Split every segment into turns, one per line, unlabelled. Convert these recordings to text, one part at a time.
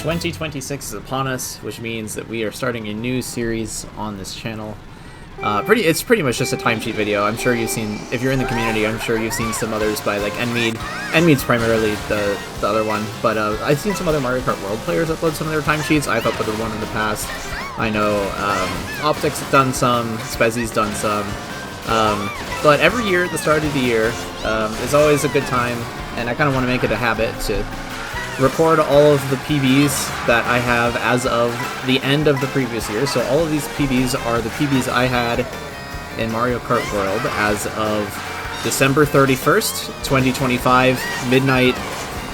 2026 is upon us, which means that we are starting a new series on this channel. It's pretty much just a timesheet video. I'm sure you've seen, if you're in the community, I'm sure you've seen some others by like Nmead. Nmead's primarily the other one, but I've seen some other Mario Kart World players upload some of their timesheets. I've uploaded one in the past. I know Optics has done some, Spezzy's done some. But every year at the start of the year is always a good time, and I kind of want to make it a habit to record all of the PBs that I have as of the end of the previous year. So all of these PBs are the PBs I had in Mario Kart World as of December 31st, 2025, midnight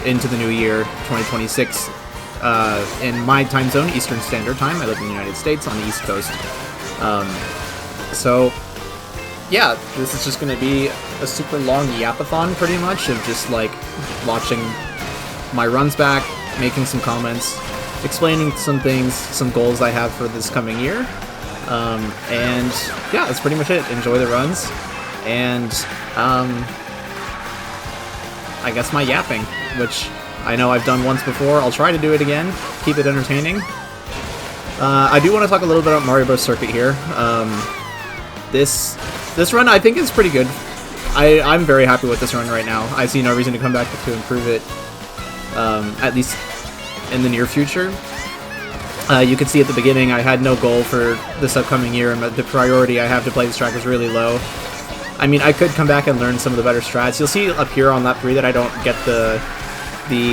into the new year, 2026, in my time zone, Eastern Standard Time. I live in the United States on the East Coast. So yeah, this is just going to be a super long yapathon, pretty much, of just like watching my runs back, making some comments, explaining some things, some goals I have for this coming year, and yeah, that's pretty much it. Enjoy the runs, and I guess my yapping, which I know I've done once before. I'll try to do it again, keep it entertaining. I do want to talk a little bit about Mario Bros. Circuit here. This run I think is pretty good. I'm very happy with this run right now. I see no reason to come back to improve it. At least in the near future. You can see at the beginning I had no goal for this upcoming year, and the priority I have to play this track is really low. I mean, I could come back and learn some of the better strats. You'll see up here on lap 3 that I don't get the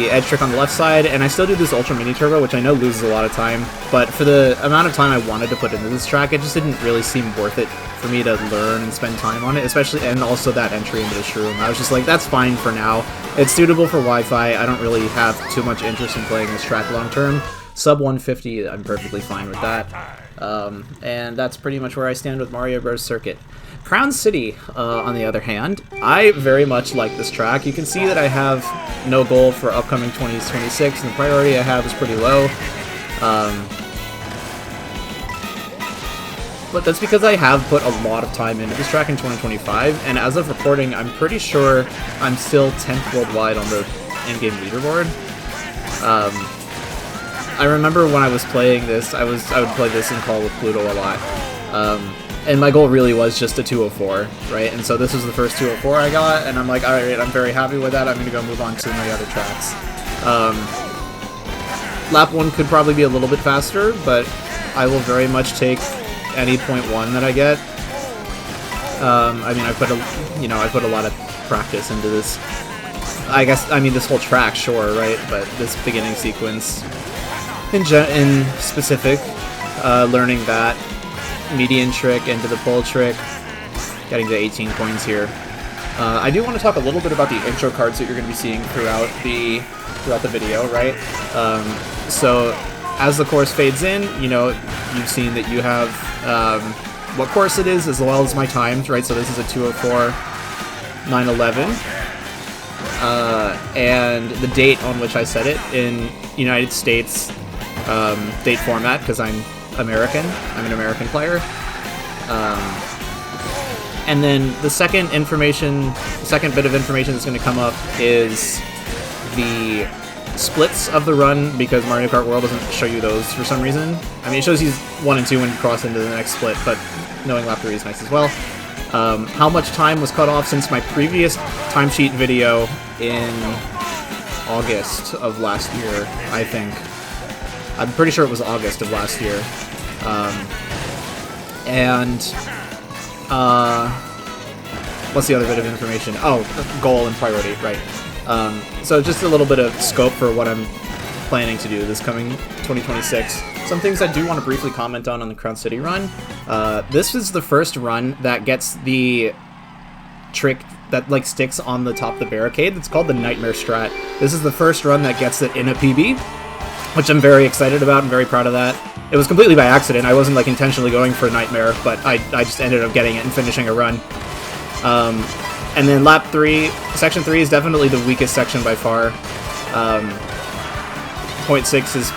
edge trick on the left side, and I still do this Ultra Mini Turbo, which I know loses a lot of time, but for the amount of time I wanted to put into this track, it just didn't really seem worth it for me to learn and spend time on it, especially, and also that entry into the shroom. I was just like, that's fine for now. It's suitable for Wi-Fi. I don't really have too much interest in playing this track long term. Sub 150, I'm perfectly fine with that. And that's pretty much where I stand with Mario Bros. Circuit. Crown City, on the other hand, I very much like this track. You can see that I have no goal for upcoming 2026, and the priority I have is pretty low. But that's because I have put a lot of time into this track in 2025, and as of recording, I'm pretty sure I'm still 10th worldwide on the in-game leaderboard. I remember when I was playing this, I would play this in Call with Pluto a lot, and my goal really was just a 204, right? And so this was the first 204 I got, and I'm like, alright, I'm very happy with that, I'm going to go move on to my other tracks. Lap 1 could probably be a little bit faster, but I will very much take any .1 that I get. I mean, I put a lot of practice into this. I guess, I mean, this whole track, sure, right? But this beginning sequence, in specific, learning that median trick into the pull trick, getting to 18 coins here. I do want to talk a little bit about the intro cards that you're going to be seeing throughout the video, right? So as the course fades in, you know, you've seen that you have what course it is, as well as my times, right? So this is a 204.911, and the date on which I set it in United States date format, because I'm American. I'm an American player. And then the second bit of information that's going to come up is the splits of the run, because Mario Kart World doesn't show you those for some reason. I mean, it shows you 1 and 2 when you cross into the next split, but knowing lap 3 is nice as well. How much time was cut off since my previous timesheet video in August of last year, I think. I'm pretty sure it was August of last year. What's the other bit of information? Oh, goal and priority, right. So just a little bit of scope for what I'm planning to do this coming 2026. Some things I do want to briefly comment on the Crown City run. This is the first run that gets the trick that like sticks on the top of the barricade. It's called the Nightmare Strat. This is the first run that gets it in a PB, which I'm very excited about and very proud of that. It was completely by accident. I wasn't like intentionally going for Nightmare, but I just ended up getting it and finishing a run. And then lap 3, section 3 is definitely the weakest section by far. .6 is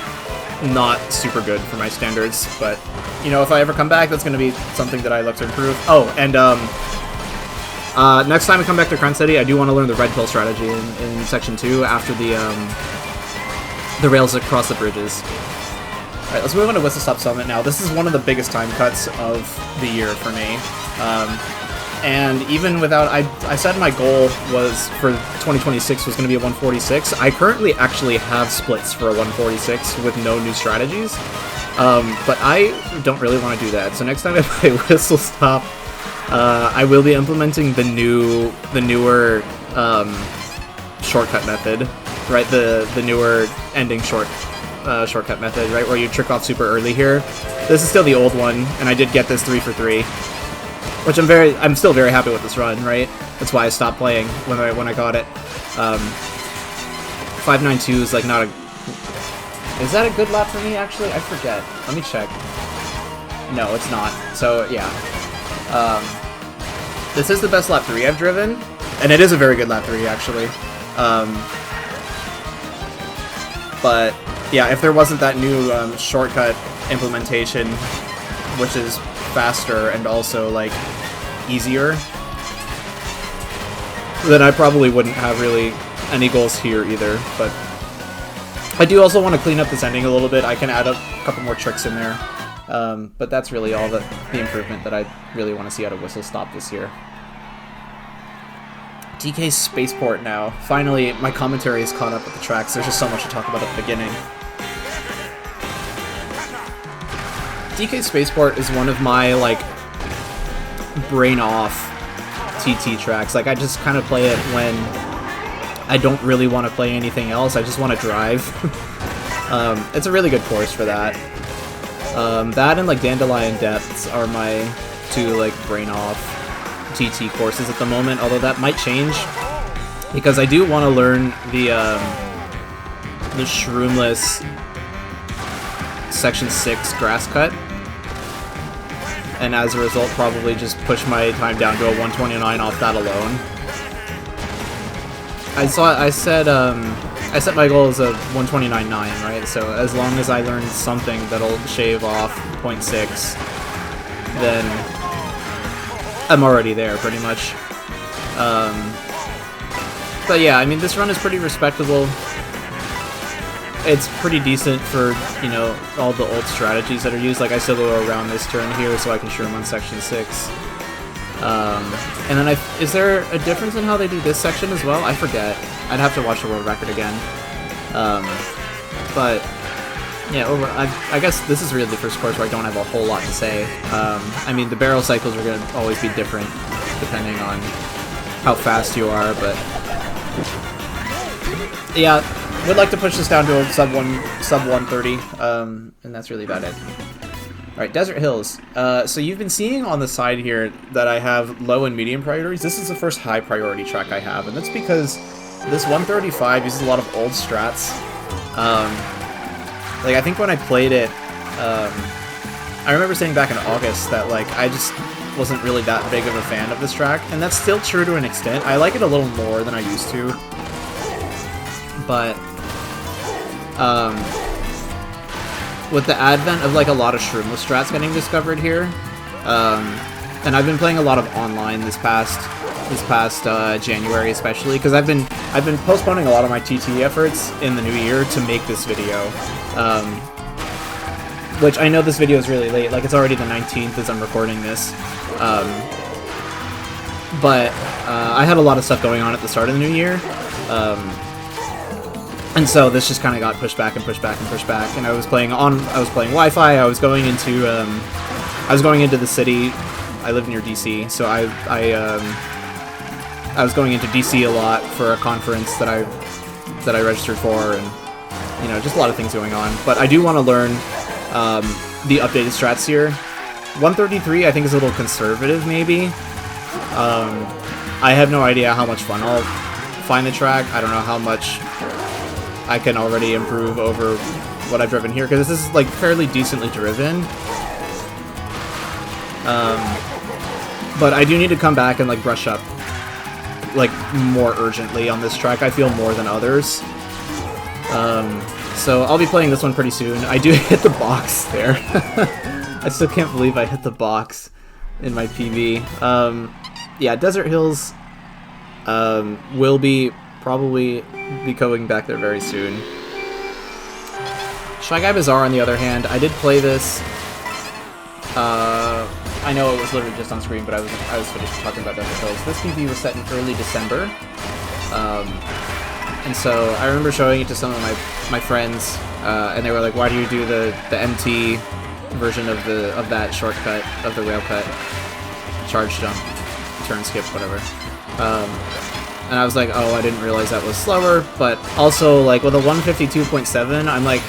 not super good for my standards, but, you know, if I ever come back, that's going to be something that I look to improve. Oh, and next time I come back to Crown City, I do want to learn the red pill strategy in section 2 after the the rails that cross the bridges. Alright, let's move on to Whistlestop Summit now. This is one of the biggest time cuts of the year for me. And even without, I said my goal was for 2026 was going to be a 146. I currently actually have splits for a 146 with no new strategies. But I don't really want to do that. So next time I play Whistlestop, I will be implementing the newer shortcut method, right? The newer ending shortcut method, right? Where you trick off super early here. This is still the old one, and I did get this 3 for 3, which I'm still very happy with this run, right? That's why I stopped playing when I got it. 592 is like not a. Is that a good lap for me? Actually, I forget. Let me check. No, it's not. So yeah. This is the best lap 3 I've driven, and it is a very good lap 3 actually. But yeah, if there wasn't that new shortcut implementation, which is faster and also like easier, then I probably wouldn't have really any goals here either. But I do also want to clean up this ending a little bit. I can add a couple more tricks in there. But that's really all the improvement that I really want to see out of Whistlestop this year. DK Spaceport now. Finally, my commentary is caught up with the tracks. There's just so much to talk about at the beginning. DK Spaceport is one of my, like, brain-off TT tracks. Like, I just kind of play it when I don't really want to play anything else. I just want to drive. It's a really good course for that. That and like Dandelion Depths are my two like brain-off TT courses at the moment, although that might change because I do want to learn the shroomless Section 6 grass cut, and as a result probably just push my time down to a 129 off that alone. I set my goal as a 129.9, right? So as long as I learn something that'll shave off 0.6, then I'm already there, pretty much. But yeah, I mean, this run is pretty respectable. It's pretty decent for, you know, all the old strategies that are used. Like, I still go around this turn here so I can shroom on Section 6. And then is there a difference in how they do this section as well? I forget. I'd have to watch the world record again. But yeah, I guess this is really the first course where I don't have a whole lot to say. I mean, the barrel cycles are going to always be different depending on how fast you are, but yeah, would like to push this down to a sub 130, and that's really about it. Alright, Desert Hills. So you've been seeing on the side here that I have low and medium priorities. This is the first high priority track I have, and that's because this 135 uses a lot of old strats. Like, I think when I played it, I remember saying back in August that, like, I just wasn't really that big of a fan of this track, and that's still true to an extent. I like it a little more than I used to. But, with the advent of like a lot of shroomless strats getting discovered here, and I've been playing a lot of online this past January especially, because I've been postponing a lot of my TT efforts in the new year to make this video, which I know this video is really late, like it's already the 19th as I'm recording this, but I had a lot of stuff going on at the start of the new year, and so this just kind of got pushed back and pushed back and pushed back. And I was playing Wi-Fi. I was going into the city. I live near DC, so I was going into DC a lot for a conference that I registered for, and you know, just a lot of things going on. But I do want to learn the updated strats here. 133 I think is a little conservative, maybe. I have no idea how much fun I'll find the track. I don't know how much I can already improve over what I've driven here, because this is like fairly decently driven. But I do need to come back and like brush up like more urgently on this track, I feel, more than others. So I'll be playing this one pretty soon. I do hit the box there. I still can't believe I hit the box in my PB. Yeah, Desert Hills will probably be going back there very soon. Shy Guy Bazaar, on the other hand, I did play this. I know it was literally just on screen, but I was finished talking about Desert Hills. This PV was set in early December, and so I remember showing it to some of my friends, and they were like, "Why do you do the MT version of that shortcut of the rail cut, charge jump, turn skip, whatever?" And I was like, "Oh, I didn't realize that was slower." But also, like with a 152.7, I'm like,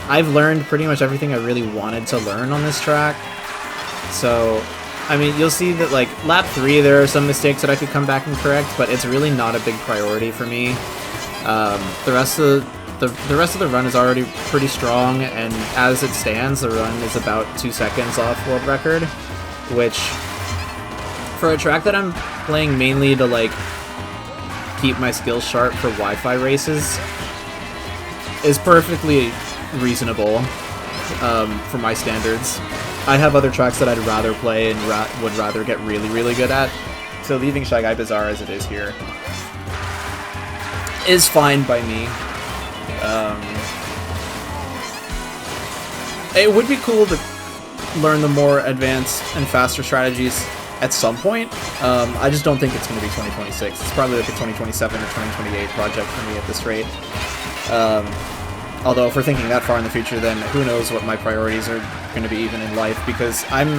I've learned pretty much everything I really wanted to learn on this track. So, I mean, you'll see that, like, lap 3, there are some mistakes that I could come back and correct, but it's really not a big priority for me. The rest of the run is already pretty strong, and as it stands, the run is about 2 seconds off world record, which, for a track that I'm playing mainly to, like, keep my skills sharp for Wi-Fi races, is perfectly reasonable for my standards. I have other tracks that I'd rather play and would rather get really, really good at, so leaving Shy Guy Bazaar as it is here is fine by me. It would be cool to learn the more advanced and faster strategies at some point. I just don't think it's going to be 2026. It's probably like a 2027 or 2028 project for me at this rate. Although, if we're thinking that far in the future, then who knows what my priorities are going to be even in life, because I'm,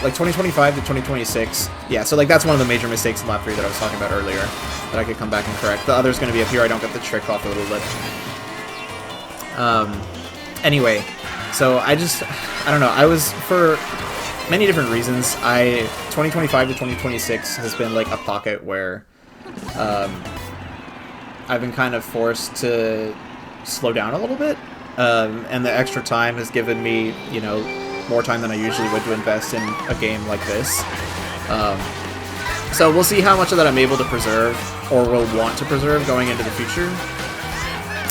like, 2025 to 2026, yeah, so, like, that's one of the major mistakes in lap 3 that I was talking about earlier, that I could come back and correct. The other's going to be up here, I don't get the trick off a little bit. Anyway, so I don't know, I was, for many different reasons, 2025 to 2026 has been, like, a pocket where, I've been kind of forced to slow down a little bit, and the extra time has given me, you know, more time than I usually would to invest in a game like this. So we'll see how much of that I'm able to preserve, or will want to preserve, going into the future.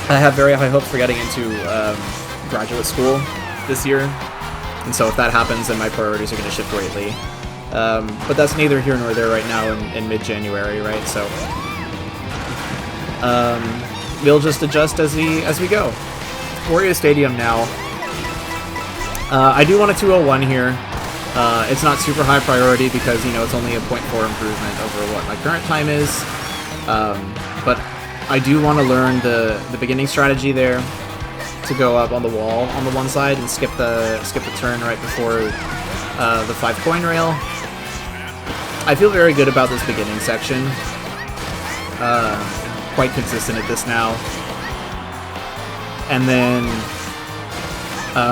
I have very high hopes for getting into graduate school this year, and so if that happens, then my priorities are going to shift greatly. But that's neither here nor there right now in mid-January, right? So we'll just adjust as we go. Wario Stadium now. I do want a 201 here. It's not super high priority because, you know, it's only a 0.4 improvement over what my current time is. But I do want to learn the beginning strategy there, to go up on the wall on the one side and skip the turn right before the 5-coin rail. I feel very good about this beginning section. Quite consistent at this now. And then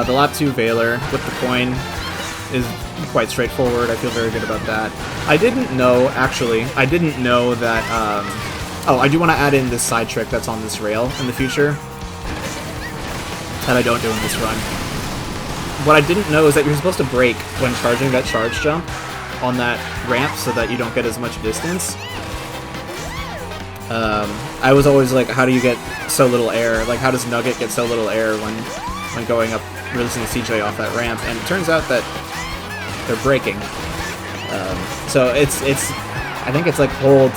the lap 2 Veiler with the coin is quite straightforward. I feel very good about that. I didn't know that, oh, I do want to add in this side trick that's on this rail in the future that I don't do in this run. What I didn't know is that you're supposed to brake when charging that charge jump on that ramp so that you don't get as much distance. I was always like, how do you get so little air? Like, how does Nugget get so little air when going up, releasing a CJ off that ramp? And it turns out that they're braking. So I think it's like hold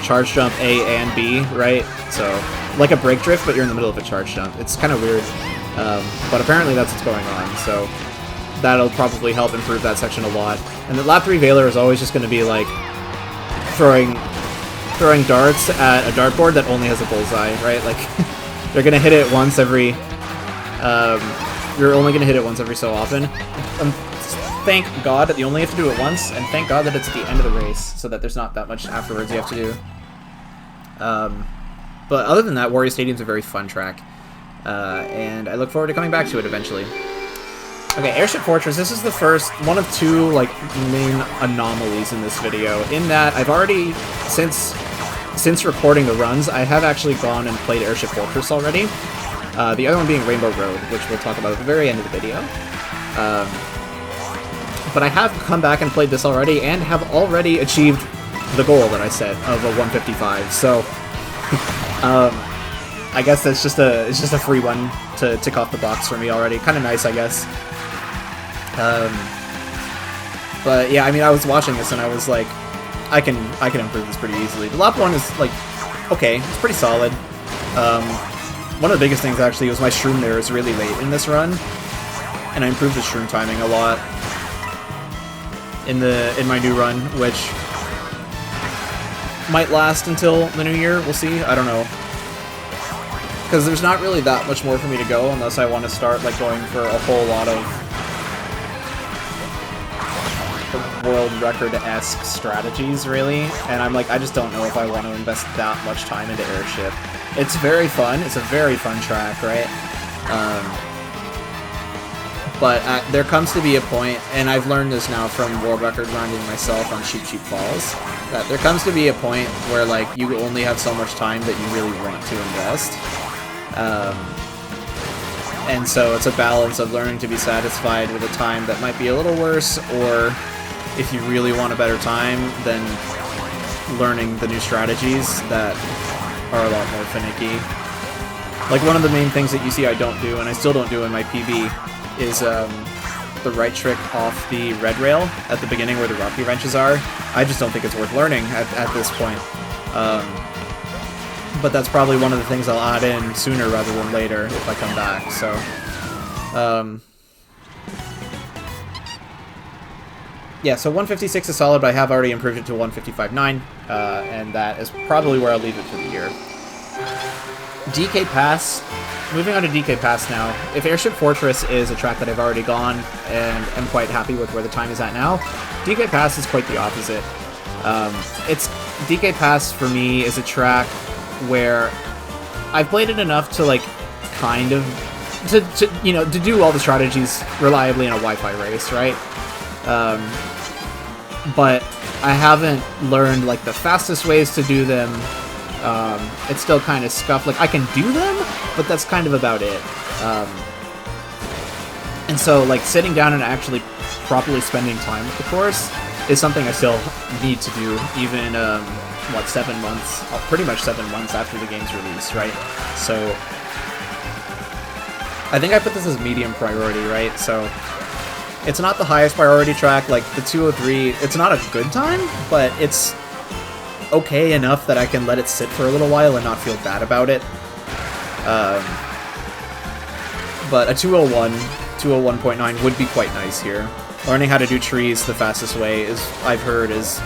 charge jump A and B, right? So, like a brake drift, but you're in the middle of a charge jump. It's kind of weird, but apparently that's what's going on, so that'll probably help improve that section a lot. And the lap 3 Veiler is always just going to be like throwing darts at a dartboard that only has a bullseye, right? Like, they're gonna hit it once every, you're only gonna hit it once every so often. Thank God that you only have to do it once, and thank God that it's at the end of the race, so that there's not that much afterwards you have to do. But other than that, Wario Stadium's a very fun track, and I look forward to coming back to it eventually. Okay, Airship Fortress, this is the first, one of two, like, main anomalies in this video, in that I've already, since recording the runs, I have actually gone and played Airship Fortress already. The other one being Rainbow Road, which we'll talk about at the very end of the video. But I have come back and played this already, and have already achieved the goal that I set of a 155, so I guess it's just a free one to tick off the box for me already. Kind of nice, I guess. But yeah, I mean, I was watching this and I was like, I can improve this pretty easily. The lap 1 is like, okay, it's pretty solid. one of the biggest things actually was my shroom there is really late in this run, and I improved the shroom timing a lot in my new run, which might last until the new year. We'll see. I don't know, because there's not really that much more for me to go unless I want to start like going for a whole lot of world record-esque strategies, really. And I'm like, I just don't know if I want to invest that much time into Airship. It's very fun. It's a very fun track, right? But there comes to be a point, and I've learned this now from world record grinding myself on Cheep Falls, that there comes to be a point where like you only have so much time that you really want to invest. And so it's a balance of learning to be satisfied with a time that might be a little worse, or if you really want a better time, then learning the new strategies that are a lot more finicky. Like, one of the main things that you see I don't do, and I still don't do in my PB, is the right trick off the red rail at the beginning where the rocky wrenches are. I just don't think it's worth learning at this point. But that's probably one of the things I'll add in sooner rather than later if I come back, so... yeah, so 156 is solid, but I have already improved it to 155.9, and that is probably where I'll leave it for the year. DK Pass. Moving on to DK Pass now. If Airship Fortress is a track that I've already gone and am quite happy with where the time is at now, DK Pass is quite the opposite. DK Pass for me is a track where I've played it enough to like kind of to do all the strategies reliably in a Wi-Fi race, right? But I haven't learned like the fastest ways to do them. It's still kind of scuffed. Like, I can do them, but that's kind of about it. And so, like, sitting down and actually properly spending time with the course is something I still need to do, even, 7 months? Pretty much 7 months after the game's release, right? So, I think I put this as medium priority, right? So, it's not the highest priority track, like, the 203, it's not a good time, but it's okay enough that I can let it sit for a little while and not feel bad about it. But a 201, 201.9 would be quite nice here. Learning how to do trees the fastest way is, I've heard, is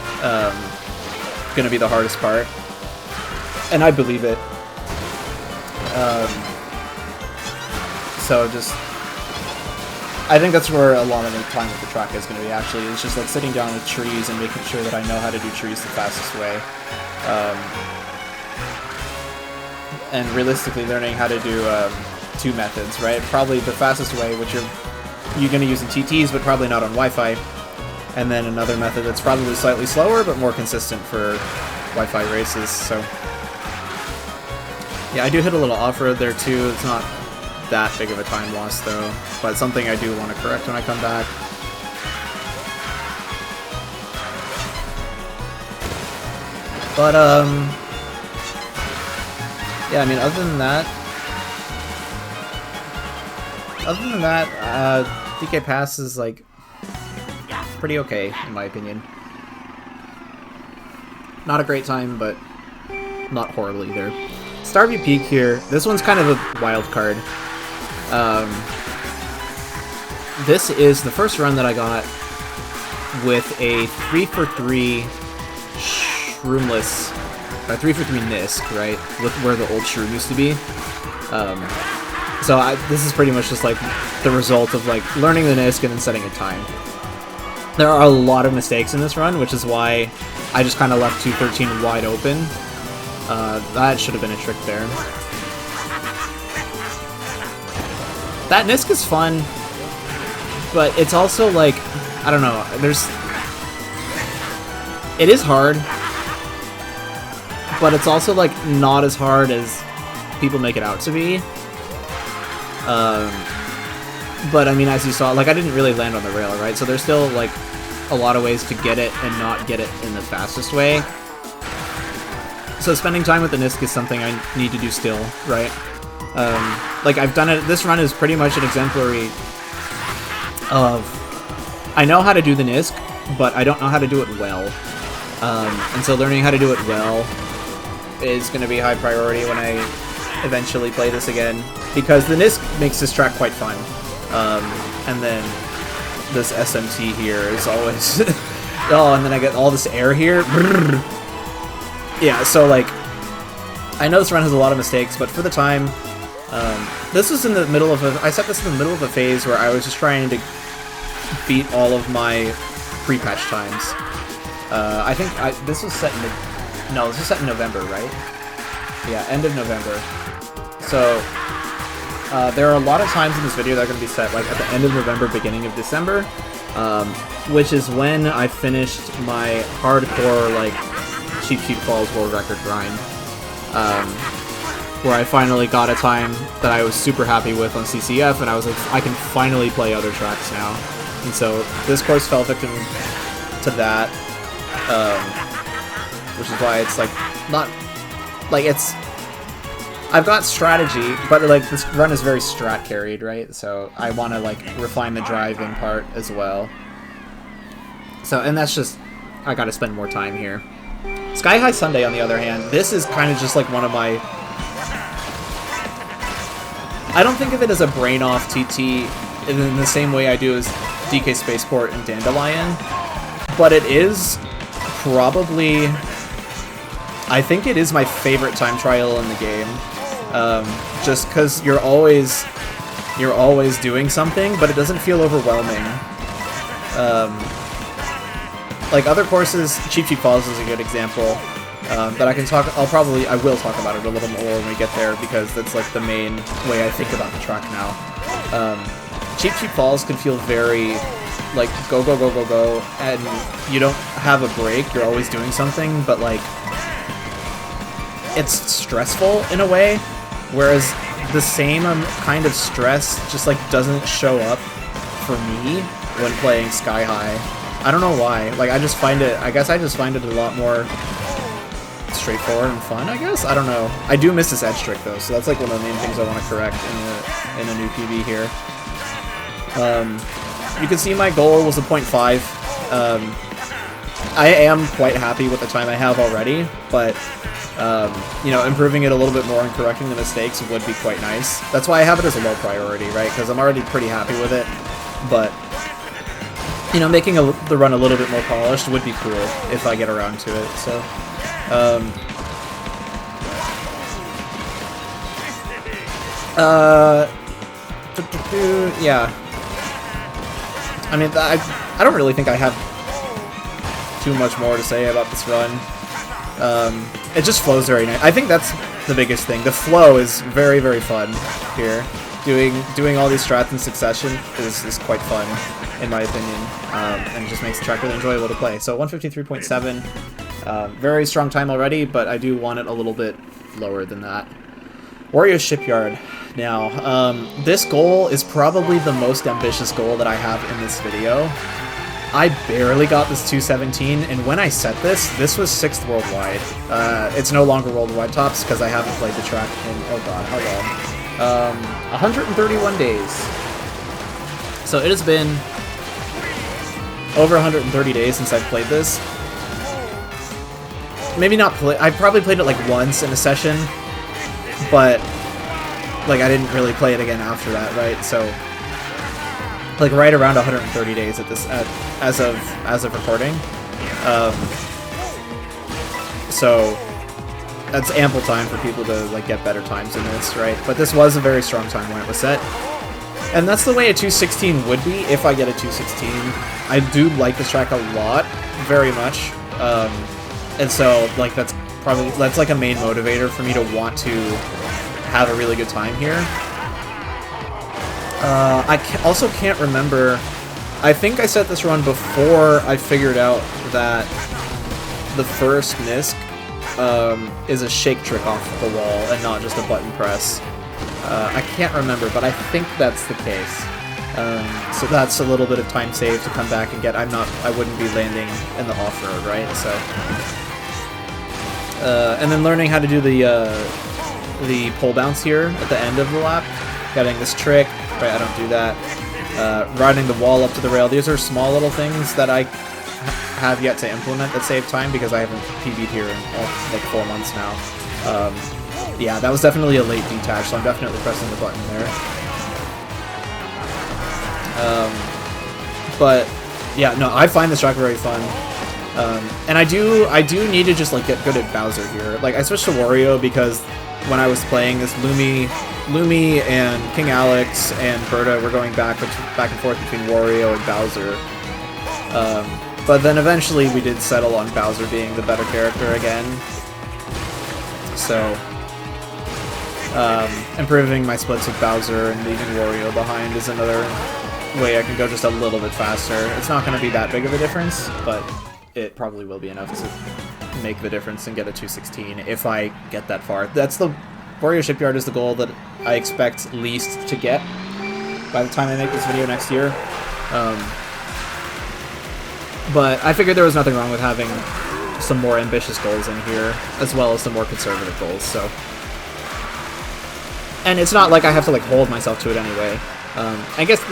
going to be the hardest part. And I believe it. So just... I think that's where a lot of the time with the track is going to be, actually. It's just like sitting down with trees and making sure that I know how to do trees the fastest way. And realistically learning how to do two methods, right? Probably the fastest way, which you're going to use in TTs, but probably not on Wi-Fi. And then another method that's probably slightly slower, but more consistent for Wi-Fi races, so... Yeah, I do hit a little off-road there, too. It's not that big of a time loss, though, but something I do want to correct when I come back. But, yeah, I mean, other than that, DK Pass is, like, pretty okay, in my opinion. Not a great time, but not horrible either. Starview Peak here, this one's kind of a wild card. This is the first run that I got with a 3-for-3 shroomless, 3-for-3 Nisk, right? With where the old shroom used to be. So this is pretty much just like the result of like learning the Nisk and then setting a time. There are a lot of mistakes in this run, which is why I just kind of left 213 wide open. That should have been a trick there. That Nisk is fun, but it's also like, I don't know, it is hard, but it's also like not as hard as people make it out to be. But I mean, as you saw, like, I didn't really land on the rail, right? So there's still like a lot of ways to get it and not get it in the fastest way. So spending time with the Nisk is something I need to do still, right? Like, I've done it, this run is pretty much an exemplary of, I know how to do the Nisk, but I don't know how to do it well. And so learning how to do it well is going to be high priority when I eventually play this again, because the NISC makes this track quite fun. And then this SMT here is always... oh, and then I get all this air here. Yeah, so like, I know this run has a lot of mistakes, but for the time, this was in the middle of I set this in the middle of a phase where I was just trying to beat all of my pre-patch times. I think this was set in this was set in November, right? Yeah, end of November. So, there are a lot of times in this video that are going to be set like at the end of November, beginning of December, which is when I finished my hardcore, like, Cheep Falls World Record grind, where I finally got a time that I was super happy with on CCF, and I was like, I can finally play other tracks now. And so this course fell victim to that, which is why it's like, not, like, it's, I've got strategy, but like this run is very strat carried, right? So I want to like refine the driving part as well. So, and that's just, I gotta spend more time here. Sky High Sundae, on the other hand, this is kind of just like one of my... I don't think of it as a brain-off TT in the same way I do as DK Spaceport and Dandelion, but it is probably... I think it is my favorite time trial in the game, just because you're always doing something, but it doesn't feel overwhelming. Like other courses, Cheep Falls is a good example that I can talk. I will talk about it a little more when we get there, because that's like the main way I think about the track now. Cheep Falls can feel very like go go go go go, and you don't have a break. You're always doing something, but like it's stressful in a way, whereas the same kind of stress just like doesn't show up for me when playing Sky High. I don't know why. Like, I just find it, I guess I just find it a lot more straightforward and fun, I guess? I don't know. I do miss this edge trick, though, so that's like one of the main things I want to correct in a new PB here. You can see my goal was a 0.5. I am quite happy with the time I have already, but, you know, improving it a little bit more and correcting the mistakes would be quite nice. That's why I have it as a low priority, right? Because I'm already pretty happy with it, but... you know, making the run a little bit more polished would be cool if I get around to it, so... yeah. I mean, I don't really think I have too much more to say about this run. It just flows very nice. I think that's the biggest thing. The flow is very, very fun here. Doing all these strats in succession is quite fun, in my opinion, and it just makes the track really enjoyable to play. So 153.7, very strong time already, but I do want it a little bit lower than that. Wario Shipyard. Now, this goal is probably the most ambitious goal that I have in this video. I barely got this 217, and when I set this was 6th worldwide. It's no longer worldwide tops because I haven't played the track in, oh god, how long? 131 days. So it has been over 130 days since I've played this. Maybe not play. I probably played it like once in a session, but like I didn't really play it again after that, right? So like right around 130 days at this as of recording. So that's ample time for people to like get better times in this, right? But this was a very strong time when it was set. And that's the way a 216 would be if I get a 216. I do like this track a lot, very much. And so like that's like a main motivator for me to want to have a really good time here. I also can't remember. I think I set this run before I figured out that the first NISC is a shake trick off the wall and not just a button press. I can't remember, but I think that's the case. So that's a little bit of time saved to come back and get. I wouldn't be landing in the off-road, right? So, and then learning how to do the pole bounce here at the end of the lap, getting this trick. Right, I don't do that. Riding the wall up to the rail. These are small little things that I have yet to implement that save time because I haven't PB'd here in like 4 months now. Yeah, that was definitely a late detach, so I'm definitely pressing the button there. But yeah, no, I find this track very fun. And I do need to just like get good at Bowser here. Like I switched to Wario because when I was playing this, Lumi and King Alex and Berta were going back and forth between Wario and Bowser. But then eventually we did settle on Bowser being the better character again. So improving my splits with Bowser and leaving Wario behind is another way I can go just a little bit faster. It's not going to be that big of a difference, but it probably will be enough to make the difference and get a 216 if I get that far. That's the Wario Shipyard is the goal that I expect least to get by the time I make this video next year. But I figured there was nothing wrong with having some more ambitious goals in here, as well as some more conservative goals, so... And it's not like I have to, like, hold myself to it anyway. I guess,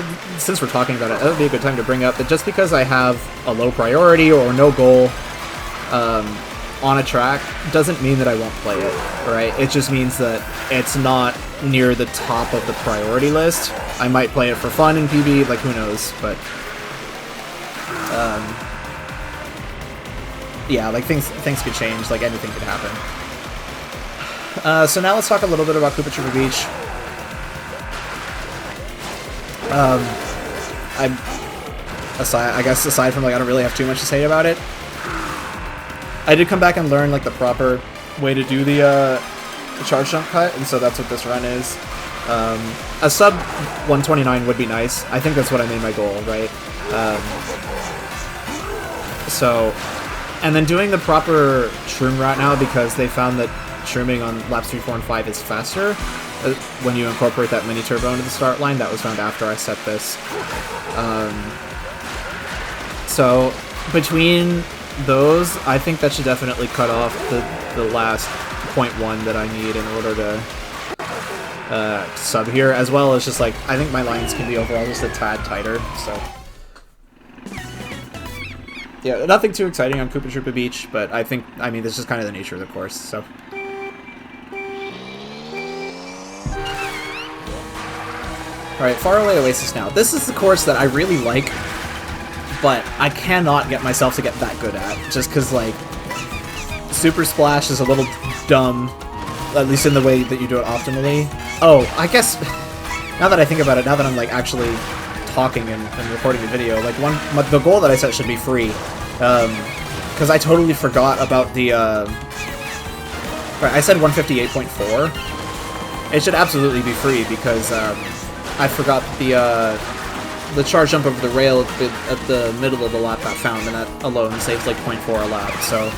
since we're talking about it, that would be a good time to bring up that just because I have a low priority or no goal on a track doesn't mean that I won't play it, right? It just means that it's not near the top of the priority list. I might play it for fun in PB, like, who knows, but... yeah, like, things could change, like, anything could happen. So now let's talk a little bit about Koopa Troopa Beach. I guess aside from, like, I don't really have too much to say about it, I did come back and learn, like, the proper way to do the charge jump cut, and so that's what this run is. A sub 129 would be nice. I think that's what I made my goal, right? So, and then doing the proper shroom route now, because they found that shrooming on laps 3, 4, and 5 is faster when you incorporate that mini turbo into the start line. That was found after I set this. So between those, I think that should definitely cut off the last 0.1 that I need in order to sub here, as well as just, like, I think my lines can be overall just a tad tighter, so... Yeah, nothing too exciting on Koopa Troopa Beach, but I mean, this is kind of the nature of the course, so... Alright, Faraway Oasis now. This is the course that I really like, but I cannot get myself to get that good at, just because, like, Super Splash is a little dumb, at least in the way that you do it optimally. Oh, I guess, now that I think about it, now that I'm, like, actually talking and recording the video, like, the goal that I set should be free, because I totally forgot about the, right, I said 158.4. It should absolutely be free, because, I forgot the charge jump over the rail at the middle of the lap got found, and that alone saves, like, 0.4 a lap, so...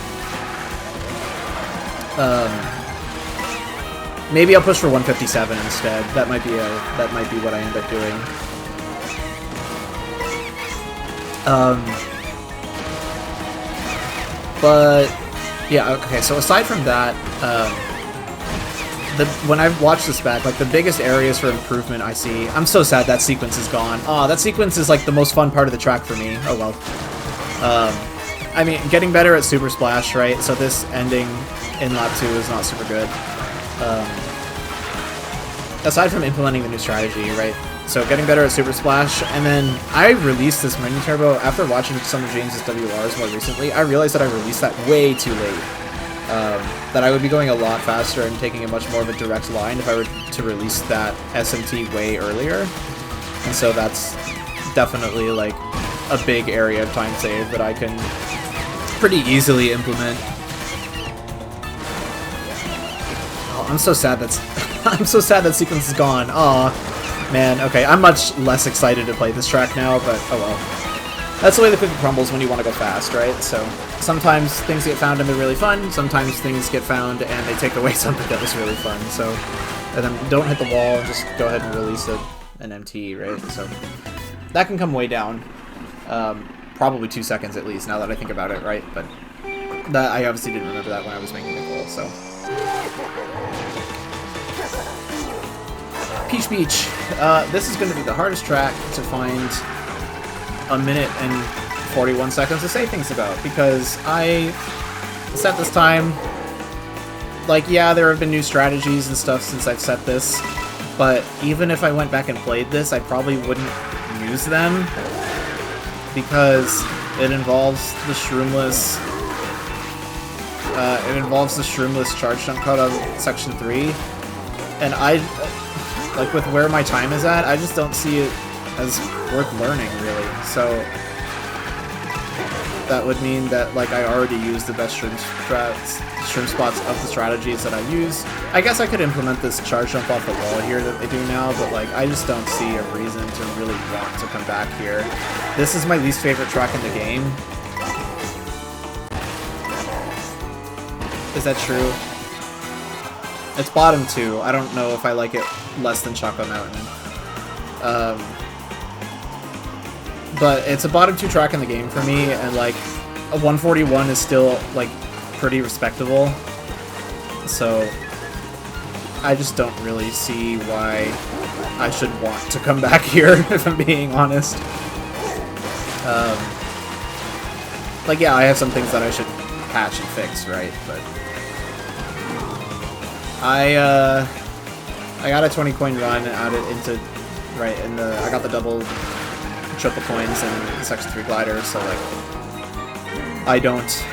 maybe I'll push for 157 instead. That might be what I end up doing. But yeah, okay. So aside from that, when I've watched this back, like, the biggest areas for improvement I see. I'm so sad that sequence is gone. Aw, that sequence is, like, the most fun part of the track for me. Oh well. I mean, getting better at Super Splash, right? So this ending in lap 2 is not super good. Aside from implementing the new strategy, right? So getting better at Super Splash, and then I released this mini turbo after watching some of James's WRs more recently. I realized that I released that way too late. That I would be going a lot faster and taking a much more of a direct line if I were to release that SMT way earlier. And so that's definitely, like, a big area of time save that I can pretty easily implement. Oh, I'm so sad that's I'm so sad that sequence is gone. Aw, man. Okay, I'm much less excited to play this track now, but oh well. That's the way the cookie crumbles when you want to go fast, right? So sometimes things get found and they're really fun. Sometimes things get found and they take away something that was really fun. So, and then don't hit the wall and just go ahead and release an MT, right? So that can come way down. Probably 2 seconds at least, now that I think about it, right? But that I obviously didn't remember that when I was making the goal, so. Peach Beach. This is going to be the hardest track to find a minute and 41 seconds to say things about, because I set this time like, yeah, there have been new strategies and stuff since I've set this, but even if I went back and played this, I probably wouldn't use them, because it involves the shroomless, charge jump code on Section 3, and like, with where my time is at, I just don't see it as worth learning, really, so that would mean that, like, I already used the best shroom spots of the strategies that I use. I guess I could implement this charge jump off the wall here that they do now, but, like, I just don't see a reason to really want to come back here. This is my least favorite track in the game. Is that true? It's bottom 2. I don't know if I like it less than Choco Mountain. But it's a bottom 2 track in the game for me, and, like, a 141 is still, like, pretty respectable. So I just don't really see why I should want to come back here, if I'm being honest. Like, yeah, I have some things that I should patch and fix, right? But I got a 20 coin run out into right in the. I got the double triple coins and Section 3 gliders, so, like, I don't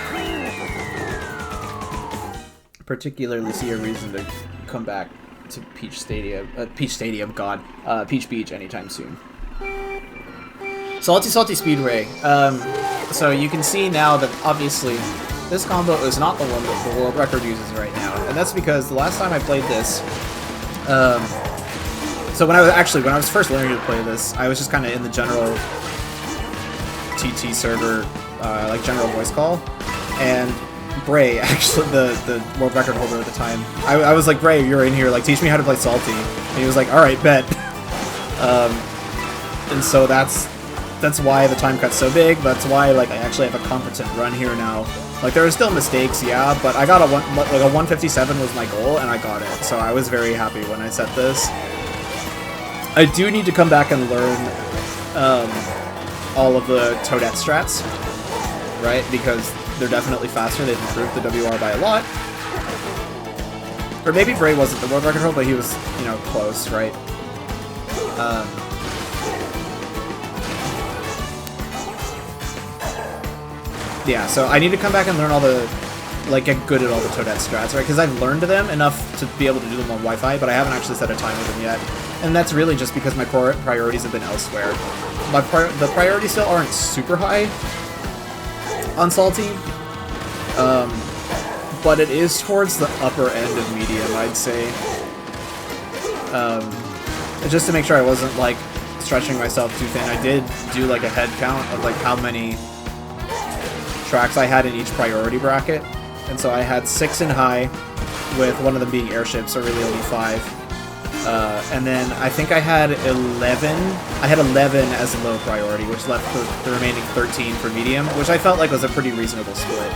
particularly see a reason to come back to Peach Beach anytime soon. Salty Speedway. So you can see now that obviously this combo is not the one that the world record uses right now, and that's because the last time I played this, so when I was first learning to play this, I was just kind of in the general TT server, like general voice call, and Bray, actually the world record holder at the time, I was like, Bray, you're in here, like, teach me how to play Salty, and he was like, alright, bet. And so that's why the time cut's so big. That's why, like, I actually have a competent run here now. Like, there are still mistakes, yeah, but I got a 157 was my goal, and I got it, so I was very happy when I set this. I do need to come back and learn all of the Toadette strats, right? Because they're definitely faster. They've improved the WR by a lot. Or maybe Bray wasn't the world record holder, but he was, you know, close, right? Yeah, so I need to come back and learn all the, like, get good at all the Toadette strats, right? Because I've learned them enough to be able to do them on Wi-Fi, but I haven't actually set a time with them yet. And that's really just because my priorities have been elsewhere. The priorities still aren't super high on Salty, but it is towards the upper end of medium, I'd say. Just to make sure I wasn't, like, stretching myself too thin, I did do, like, a head count of, like, how many tracks I had in each priority bracket, and so I had 6 in high, with one of them being airships, so really only 5. And then I think I had 11. I had 11 as a low priority, which left the remaining 13 for medium, which I felt like was a pretty reasonable split.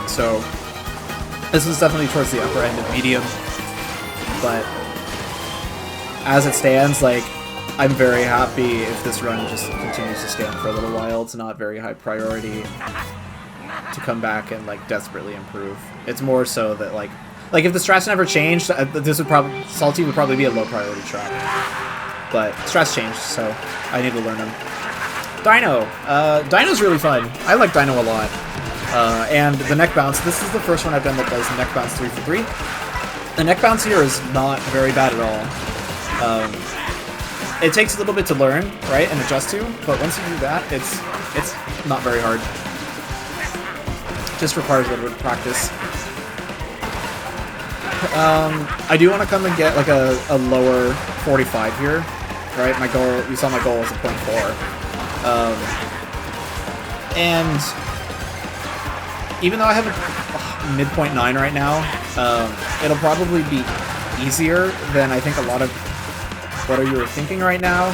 So this was definitely towards the upper end of medium, but as it stands, like, I'm very happy if this run just continues to stand for a little while. It's not very high priority to come back and, like, desperately improve. It's more so that, like if the strats never changed, this would probably, Salty would probably be a low priority track. But strats changed, so I need to learn them. Dino. Dino's really fun. I like Dino a lot. And the neck bounce, this is the first one I've done that does neck bounce 3 for 3. The neck bounce here is not very bad at all. It takes a little bit to learn, right, and adjust to, but once you do that, it's not very hard. Just requires a little bit of practice. I do want to come and get, like, a lower 45 here, right? My goal, you saw my goal was a 0.4. And even though I have a mid-point 9 right now, it'll probably be easier than I think a lot of what you were thinking right now,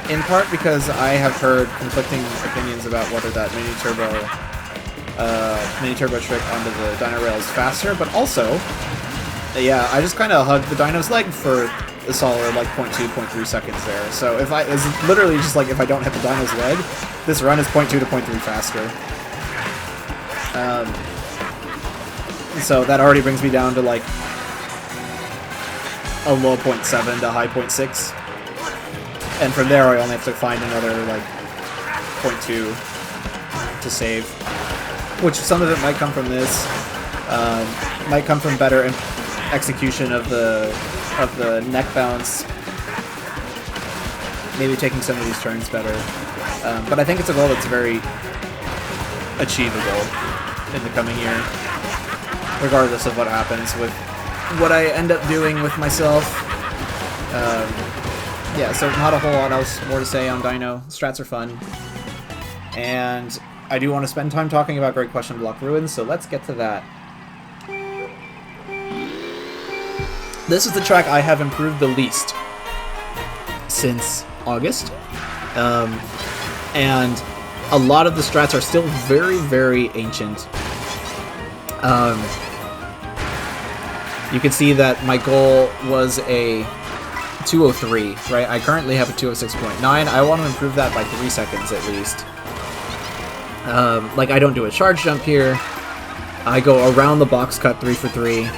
in part because I have heard conflicting opinions about whether that mini turbo trick onto the Dino rail is faster, but also, yeah, I just kind of hugged the Dino's leg for a solid, like, 0.2, 0.3 seconds there. So if it's literally just like if I don't hit the Dino's leg, this run is 0.2 to 0.3 faster. So that already brings me down to like a low 0.7 to high 0.6. And from there I only have to find another like 0.2 to save. Which some of it might come from this. Might come from better execution of the neck bounce. Maybe taking some of these turns better. But I think it's a goal that's very achievable in the coming year, regardless of what happens with what I end up doing with myself. Yeah, so not a whole lot else more to say on Dino. Strats are fun. And I do want to spend time talking about Great Question Block Ruins, so let's get to that. This is the track I have improved the least since August. And a lot of the strats are still very, very ancient. You can see that my goal was a 203, right? I currently have a 206.9. I want to improve that by 3 seconds at least. Like, I don't do a charge jump here. I go around the box cut 3 for 3.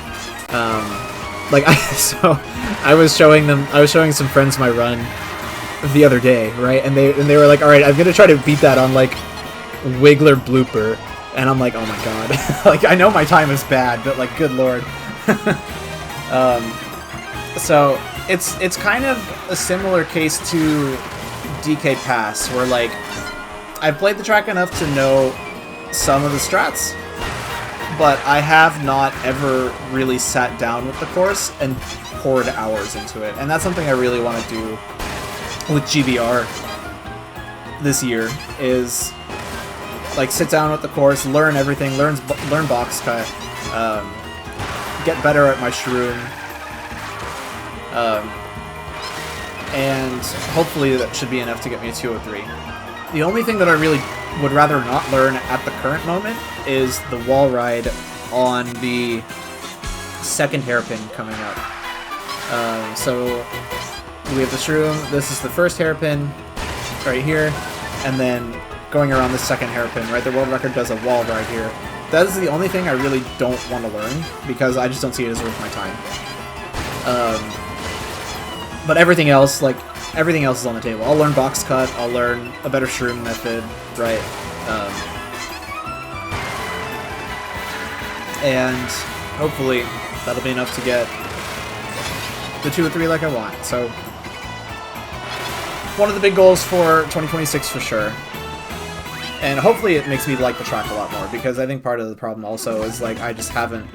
So I was showing some friends my run the other day, right? And they were like, all right, I'm gonna try to beat that on like Wiggler blooper. And I'm like, oh my god. Like, I know my time is bad, but like, good lord. So it's kind of a similar case to DK Pass, where like I've played the track enough to know some of the strats, but I have not ever really sat down with the course and poured hours into it. And that's something I really want to do with GBR this year, is like sit down with the course, learn everything, learn box cut, get better at my shroom, and hopefully that should be enough to get me a 203. The only thing that I really would rather not learn at the current moment is the wall ride on the second hairpin coming up. So we have the shroom, this is the first hairpin right here, and then going around the second hairpin, right? The world record does a wall ride here. That is the only thing I really don't want to learn, because I just don't see it as worth my time. But everything else, like, everything else is on the table. I'll learn box cut, I'll learn a better shroom method, right? And hopefully that'll be enough to get the 2 or 3 like I want. So one of the big goals for 2026 for sure. And hopefully it makes me like the track a lot more, because I think part of the problem also is, like, I just haven't...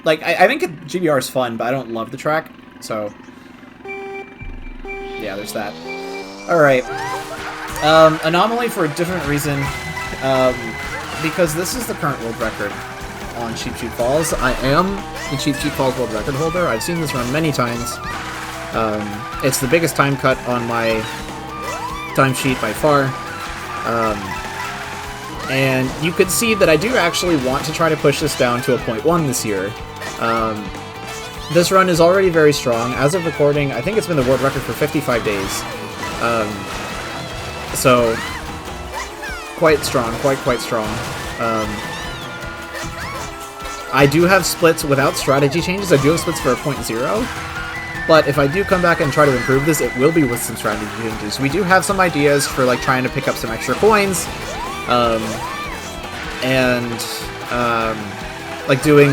Like, I think GBR is fun, but I don't love the track, so... Yeah, there's that. Alright. Anomaly for a different reason. Because this is the current world record on Cheep Falls. I am the Cheep Falls world record holder. I've seen this run many times. It's the biggest time cut on my timesheet by far. And you could see that I do actually want to try to push this down to a 0.1 this year. This run is already very strong. As of recording, I think it's been the world record for 55 days. So, quite strong, quite strong. I do have splits without strategy changes. I do have splits for a 0.0. But if I do come back and try to improve this, it will be with some strategy changes. We do have some ideas for, like, trying to pick up some extra coins. Like doing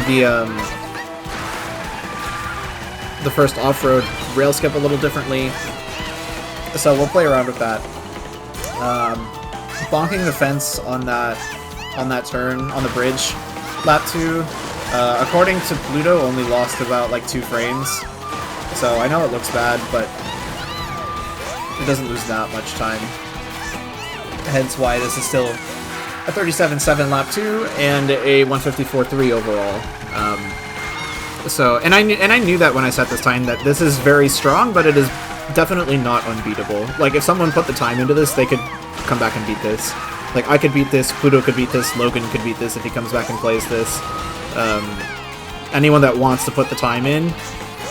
the first off-road rail skip a little differently. So we'll play around with that. Bonking the fence on that turn on the bridge, lap 2. According to Pluto, only lost about like 2 frames. So I know it looks bad, but it doesn't lose that much time. Hence why this is still a 37.7 lap 2 and a 154.3 overall. And I knew that when I set this time, that this is very strong, but it is definitely not unbeatable. Like, if someone put the time into this, they could come back and beat this. Like, I could beat this, Pluto could beat this, Logan could beat this if he comes back and plays this. Anyone that wants to put the time in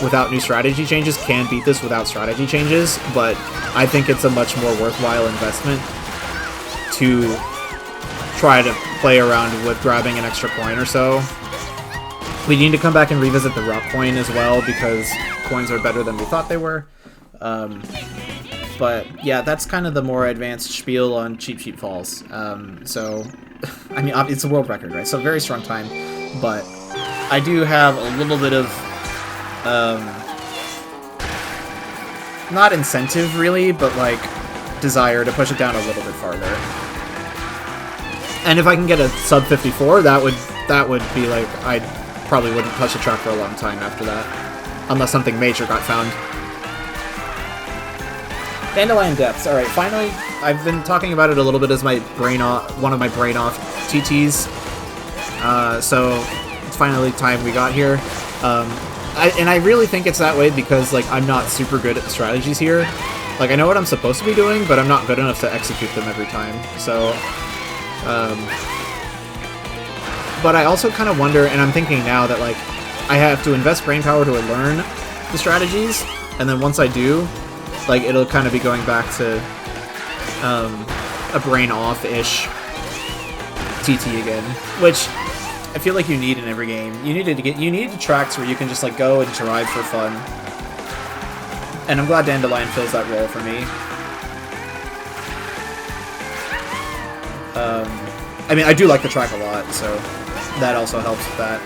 without new strategy changes can beat this without strategy changes, but I think it's a much more worthwhile investment to try to play around with grabbing an extra coin or so We need to come back and revisit the rock coin as well, because coins are better than we thought they were. But yeah, that's kind of the more advanced spiel on Cheep Cheep Falls. So, I mean, it's a world record, right? So very strong time, but I do have a little bit of, not incentive really, but like desire to push it down a little bit farther. And if I can get a sub 54, that would be like, I probably wouldn't touch the track for a long time after that, unless something major got found. Dandelion Depths. Alright, finally, I've been talking about it a little bit as my brain off, one of my brain off TTs. So it's finally time we got here. And I really think it's that way because, like, I'm not super good at the strategies here. Like, I know what I'm supposed to be doing, but I'm not good enough to execute them every time. So, but I also kind of wonder, and I'm thinking now that, like, I have to invest brainpower to learn the strategies, and then once I do, like, it'll kind of be going back to a brain-off-ish TT again, which I feel like you need in every game. You need tracks where you can just, like, go and drive for fun. And I'm glad Dandelion fills that role for me. I mean, I do like the track a lot, so that also helps with that.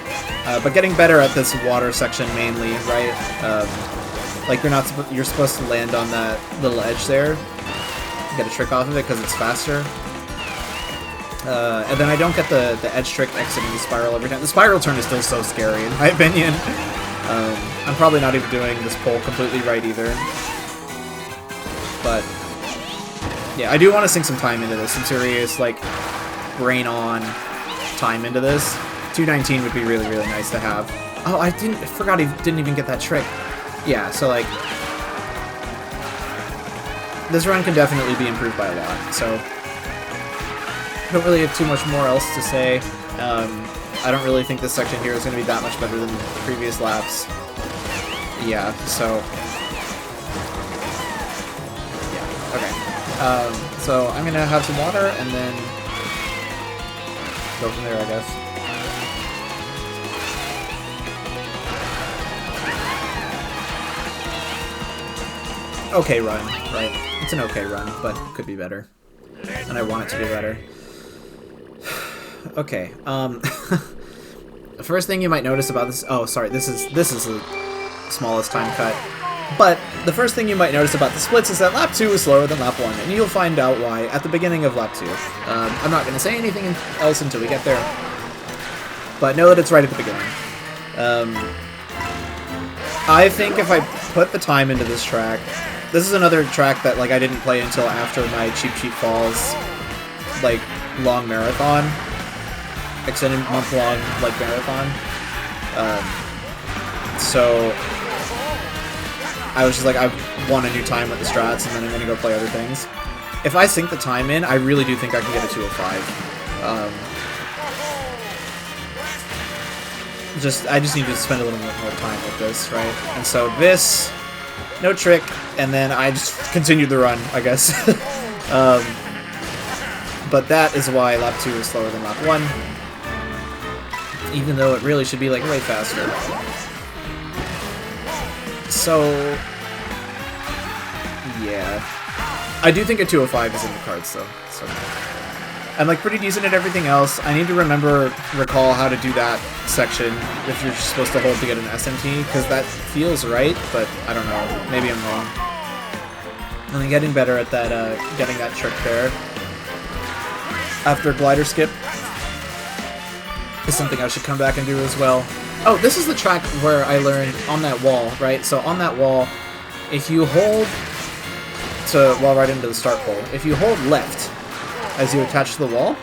But getting better at this water section mainly, right? Like, you're supposed to land on that little edge there, get a trick off of it because it's faster. And then I don't get the edge trick exiting the spiral every time. The spiral turn is still so scary, in my opinion. I'm probably not even doing this pull completely right either. But yeah, I do want to sink some time into this, some serious, like, brain-on time into this. 219 would be really, really nice to have. Oh, I forgot he didn't even get that trick. Yeah, so, like, this run can definitely be improved by a lot, so I don't really have too much more else to say. I don't really think this section here is going to be that much better than the previous laps. Yeah, so yeah, okay. So I'm going to have some water and then go from there, I guess. Okay run, right? It's an okay run, but it could be better. And I want it to be better. Okay, the first thing you might notice about this... Oh, sorry, this is the smallest time cut. But the first thing you might notice about the splits is that lap 2 is slower than lap 1, and you'll find out why at the beginning of lap 2. I'm not going to say anything else until we get there, but know that it's right at the beginning. I think if I put the time into this track... This is another track that, like, I didn't play until after my Cheep Cheep Falls, like, long marathon. Extended month-long, like, marathon. So I was just like, I want a new time with the strats, and then I'm gonna go play other things. If I sink the time in, I really do think I can get a 205. I just need to spend a little bit more time with this, right? And so this, no trick, and then I just continued the run, I guess. But that is why lap 2 is slower than lap 1. Even though it really should be, like, way faster. So yeah. I do think a 205 is in the cards, though. So I'm, like, pretty decent at everything else. I need to recall how to do that section if you're supposed to hold to get an SMT, because that feels right, but I don't know. Maybe I'm wrong. And then getting better at that, getting that trick there after glider skip is something I should come back and do as well. Oh, this is the track where I learned on that wall, right? So on that wall, if you hold while right into the start pole, if you hold left as you attach to the wall,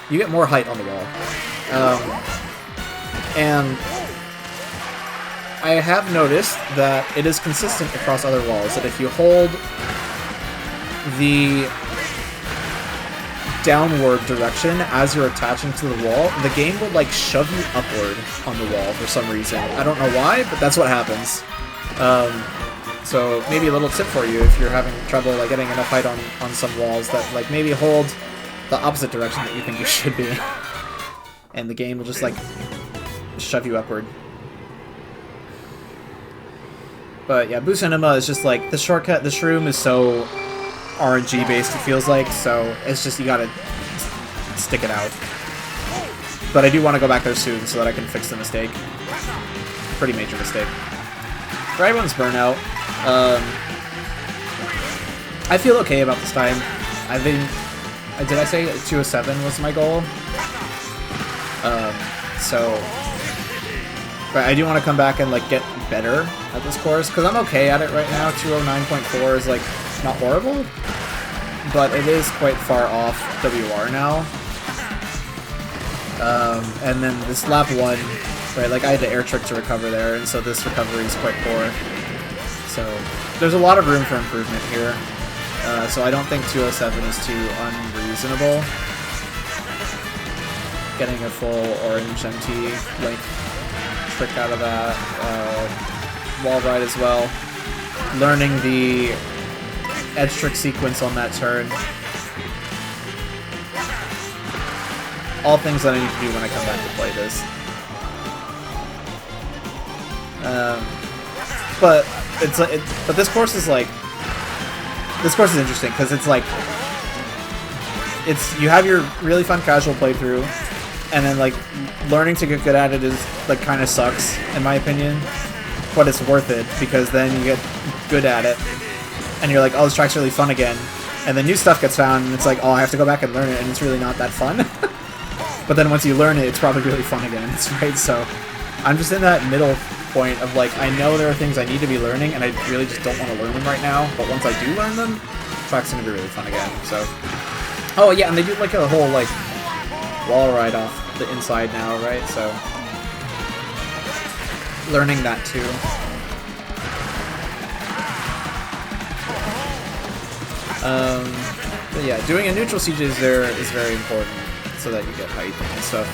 you get more height on the wall. And I have noticed that it is consistent across other walls, that if you hold the downward direction as you're attaching to the wall, the game will, like, shove you upward on the wall for some reason. I don't know why, but that's what happens. So maybe a little tip for you if you're having trouble, like, getting enough height on some walls, that, like, maybe hold the opposite direction that you think you should be. And the game will just, like, shove you upward. But yeah, Boost Enema is just like, the shortcut, the shroom is so RNG based, it feels like, so it's just, you gotta stick it out. But I do want to go back there soon so that I can fix the mistake. Pretty major mistake. Bones Burnout. I feel okay about this time. I think, did I say 207 was my goal? But I do want to come back and like get better at this course, because I'm okay at it right now. 209.4 is like not horrible, but it is quite far off WR now. And then this lap 1, right, like I had the air trick to recover there, and so this recovery is quite poor. So there's a lot of room for improvement here. So I don't think 207 is too unreasonable. Getting a full orange MT length trick out of that. Wall ride as well. Learning the edge trick sequence on that turn. All things that I need to do when I come back to play this. But this course is like, this course is interesting because it's like, you have your really fun casual playthrough, and then like learning to get good at it is like kind of sucks in my opinion, but it's worth it because then you get good at it, and you're like, oh, this track's really fun again, and then new stuff gets found, and it's like, oh, I have to go back and learn it, and it's really not that fun. But then once you learn it, it's probably really fun again, right? So I'm just in that middle point of like, I know there are things I need to be learning, and I really just don't want to learn them right now, but once I do learn them, the track's gonna be really fun again, so. Oh yeah, and they do like a whole like wall ride off the inside now, right? So learning that too. But yeah, doing a neutral siege is very important so that you get height and stuff.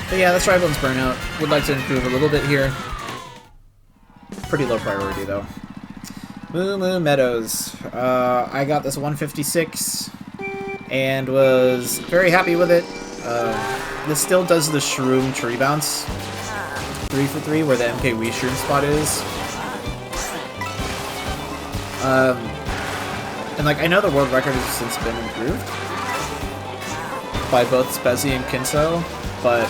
But yeah, that's Bones Burnout. Would like to improve a little bit here. Pretty low priority though. Moo Moo Meadows. I got this 156 and was very happy with it. This still does the shroom tree bounce 3 for 3 where the MK Wii shroom spot is. And like, I know the world record has since been improved by both Spezzy and Kinso, but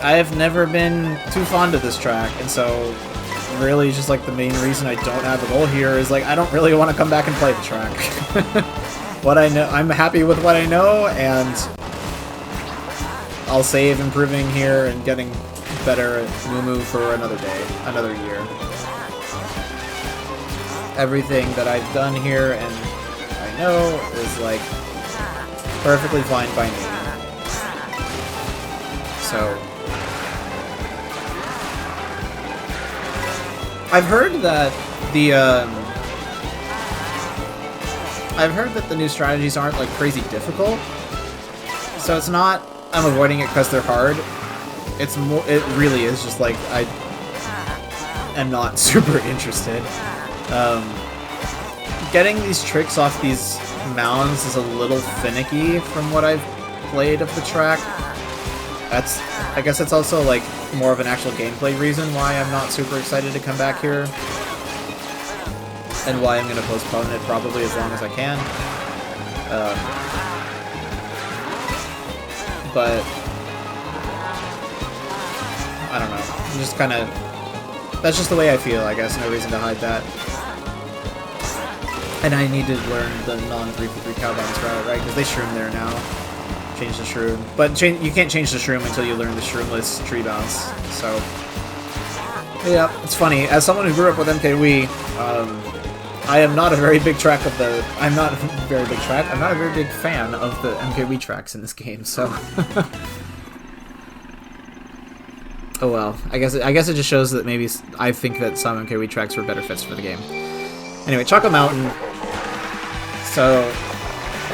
I have never been too fond of this track, and so really just like the main reason I don't have a goal here is like, I don't really want to come back and play the track. What I know, I'm happy with what I know, and I'll save improving here and getting better at Moo Moo for another day, another year. Everything that I've done here and I know is like perfectly fine by me. So I've heard that the new strategies aren't like crazy difficult. So it's not I'm avoiding it because they're hard. It's more, it really is just like I am not super interested. Getting these tricks off these mounds is a little finicky from what I've played of the track. I guess it's also like more of an actual gameplay reason why I'm not super excited to come back here. And why I'm going to postpone it probably as long as I can. But I don't know. I'm just kind of, that's just the way I feel, I guess. No reason to hide that. And I need to learn the non-3for3 cow bounce route, right? Because they shroom there now. Change the shroom. But you can't change the shroom until you learn the shroomless tree bounce. So, yeah, it's funny. As someone who grew up with MK Wii, I am not a very big track of the... I'm not a very big fan of the MK Wii tracks in this game, so... Oh well. I guess it just shows that maybe I think that some MK Wii tracks were better fits for the game. Anyway, Choco Mountain. So,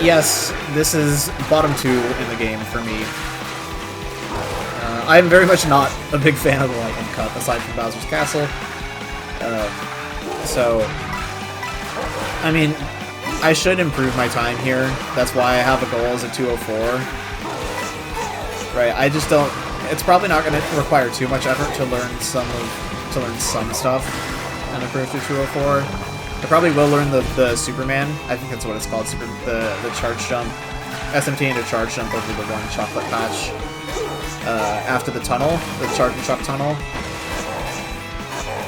yes, this is bottom 2 in the game for me. I'm very much not a big fan of the Lightning Cup, aside from Bowser's Castle. So, I mean, I should improve my time here. That's why I have a goal as a 204. right? I just don't. It's probably not going to require too much effort to learn some stuff and improve to 204. I probably will learn the Superman. I think that's what it's called. The charge jump, SMT into charge jump over the one chocolate patch. After the tunnel, the charge and truck tunnel.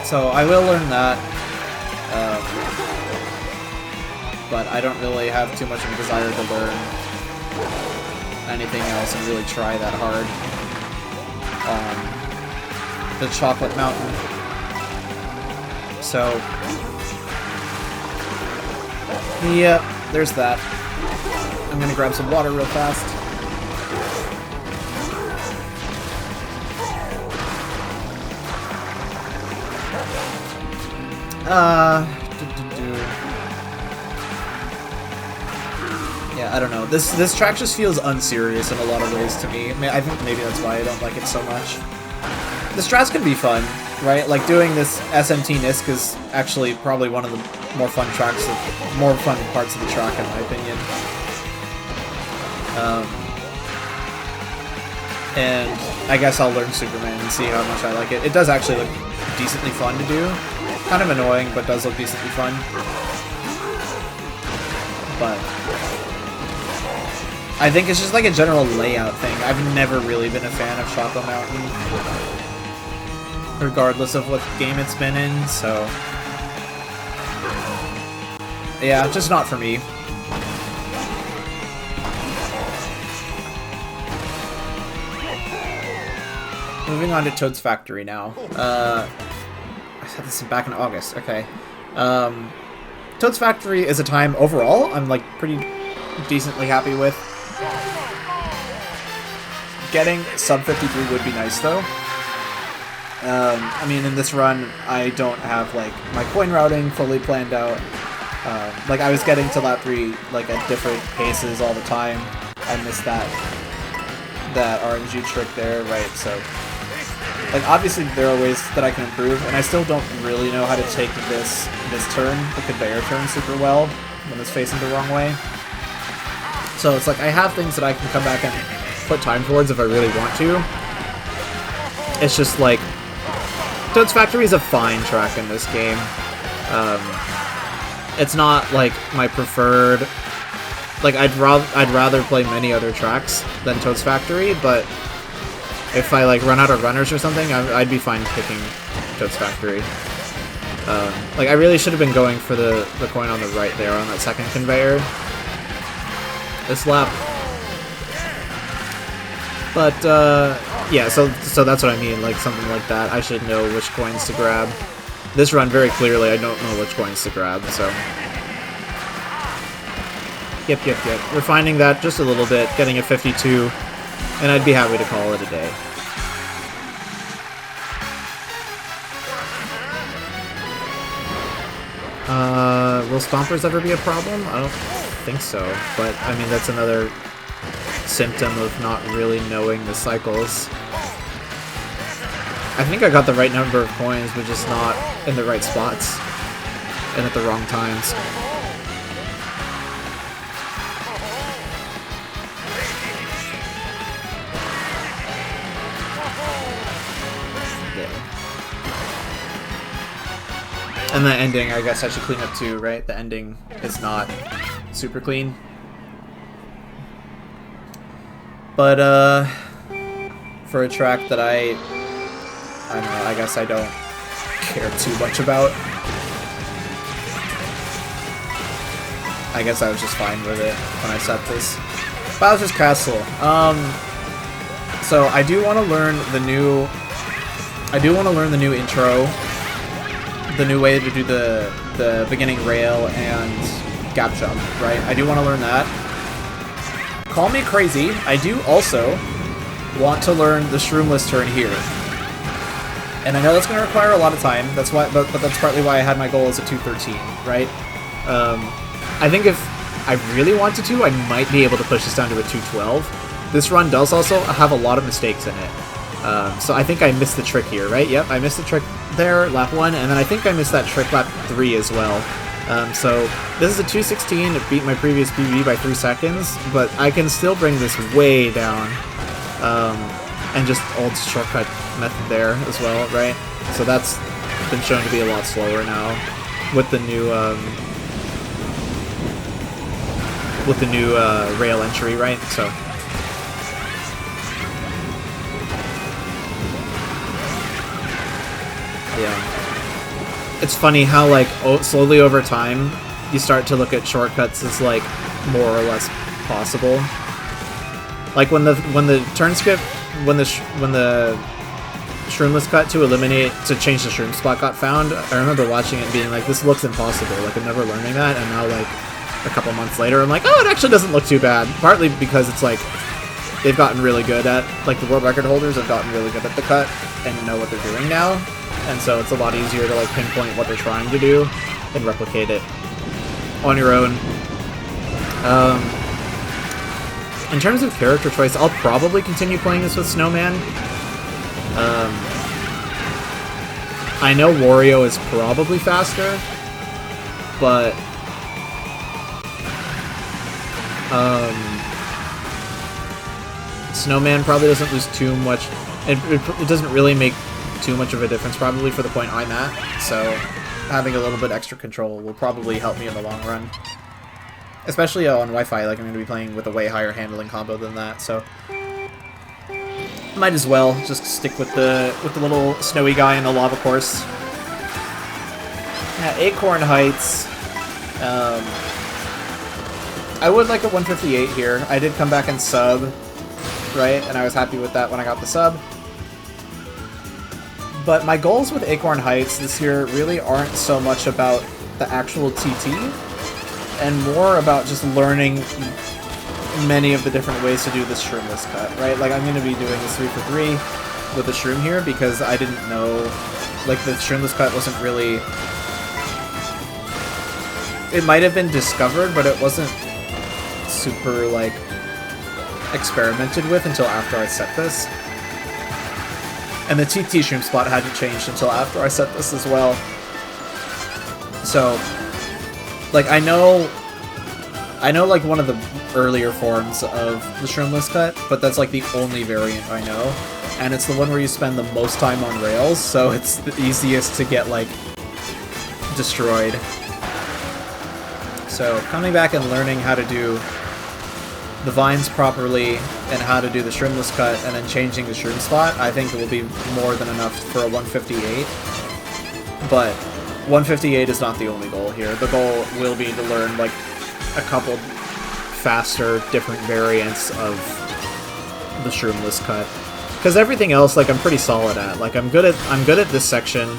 So I will learn that. But I don't really have too much of a desire to learn anything else and really try that hard on the Chocolate Mountain. So, yeah, there's that. I'm gonna grab some water real fast. Yeah, I don't know. This track just feels unserious in a lot of ways to me. I think maybe that's why I don't like it so much. The strats can be fun, right? Like doing this SMT Nisk is actually probably one of the more fun parts of the track in my opinion. And I guess I'll learn Superman and see how much I like it. It does actually look decently fun to do. Kind of annoying, but does look decently fun. But I think it's just like a general layout thing. I've never really been a fan of Choco Mountain, regardless of what game it's been in, so yeah, just not for me. Moving on to Toad's Factory now. I said this back in August, okay. Toad's Factory is a time overall I'm like pretty decently happy with. Getting sub 53 would be nice though. I mean, in this run, I don't have like my coin routing fully planned out. Like I was getting to lap 3 like at different paces all the time. I missed that RNG trick there, right? So, like obviously there are ways that I can improve, and I still don't really know how to take this turn, the conveyor turn, super well when it's facing the wrong way. So it's like I have things that I can come back and put time towards if I really want to. It's just like Toad's Factory is a fine track in this game. It's not like my preferred. Like I'd rather play many other tracks than Toad's Factory, but if I like run out of runners or something, I'd be fine picking Toad's Factory. Like I really should have been going for the coin on the right there on that second conveyor this lap. But yeah, so that's what I mean, like something like that. I should know which coins to grab. This run, very clearly, I don't know which coins to grab, so. Yep. Refining that just a little bit, getting a 52, and I'd be happy to call it a day. Will Stompers ever be a problem? I don't think so, but I mean, that's another symptom of not really knowing the cycles. I think I got the right number of coins, but just not in the right spots and at the wrong times. And the ending, I guess I should clean up too, right? The ending is not super clean. But, for a track that I don't know, I guess I don't care too much about. I guess I was just fine with it when I set this. Bowser's Castle. So I do want to learn the new intro, the new way to do the beginning rail and gap jump, right? I do want to learn that. Call me crazy, I do also want to learn the Shroomless turn here. And I know that's going to require a lot of time. That's why, but that's partly why I had my goal as a 213, right? I think if I really wanted to, I might be able to push this down to a 212. This run does also have a lot of mistakes in it. So I think I missed the trick here, right? Yep, I missed the trick there, lap 1, and then I think I missed that trick lap 3 as well. So this is a 216, it beat my previous PB by 3 seconds, but I can still bring this way down and just old shortcut method there as well, right? So that's been shown to be a lot slower now with the new rail entry, right? So yeah, it's funny how like slowly over time you start to look at shortcuts as like more or less possible. Like when the turn skip, when the shroomless cut to change the shroom spot got found, I remember watching it and being like, this looks impossible. Like I'm never learning that, and now like a couple months later, I'm like, oh, it actually doesn't look too bad. Partly because it's like they've gotten really good at, like the world record holders have gotten really good at the cut and know what they're doing now, and so it's a lot easier to like pinpoint what they're trying to do and replicate it on your own. In terms of character choice, I'll probably continue playing this with Snowman. I know Wario is probably faster, but Snowman probably doesn't lose too much. It doesn't really make too much of a difference probably for the point I'm at, so having a little bit extra control will probably help me in the long run. Especially on Wi-Fi, like I'm going to be playing with a way higher handling combo than that, so might as well just stick with the little snowy guy in the lava course. Yeah, Acorn Heights. I would like a 158 here. I did come back and sub, right? And I was happy with that when I got the sub. But my goals with Acorn Heights this year really aren't so much about the actual TT, and more about just learning many of the different ways to do this shroomless cut, right? Like, I'm going to be doing this 3-for-3 with the shroom here because I didn't know, like, the shroomless cut wasn't really... It might have been discovered, but it wasn't super, like, experimented with until after I set this. And the TT shroom spot hadn't changed until after I set this as well. So... like, I know, like, one of the earlier forms of the shroomless cut, but that's, like, the only variant I know. And it's the one where you spend the most time on rails, so it's the easiest to get, like, destroyed. So, coming back and learning how to do the vines properly and how to do the shroomless cut and then changing the shroom spot, I think it will be more than enough for a 158. But 158 is not the only goal here. The goal will be to learn, like, a couple faster, different variants of the shroomless cut. Because everything else, like, I'm pretty solid at. Like, I'm good at this section.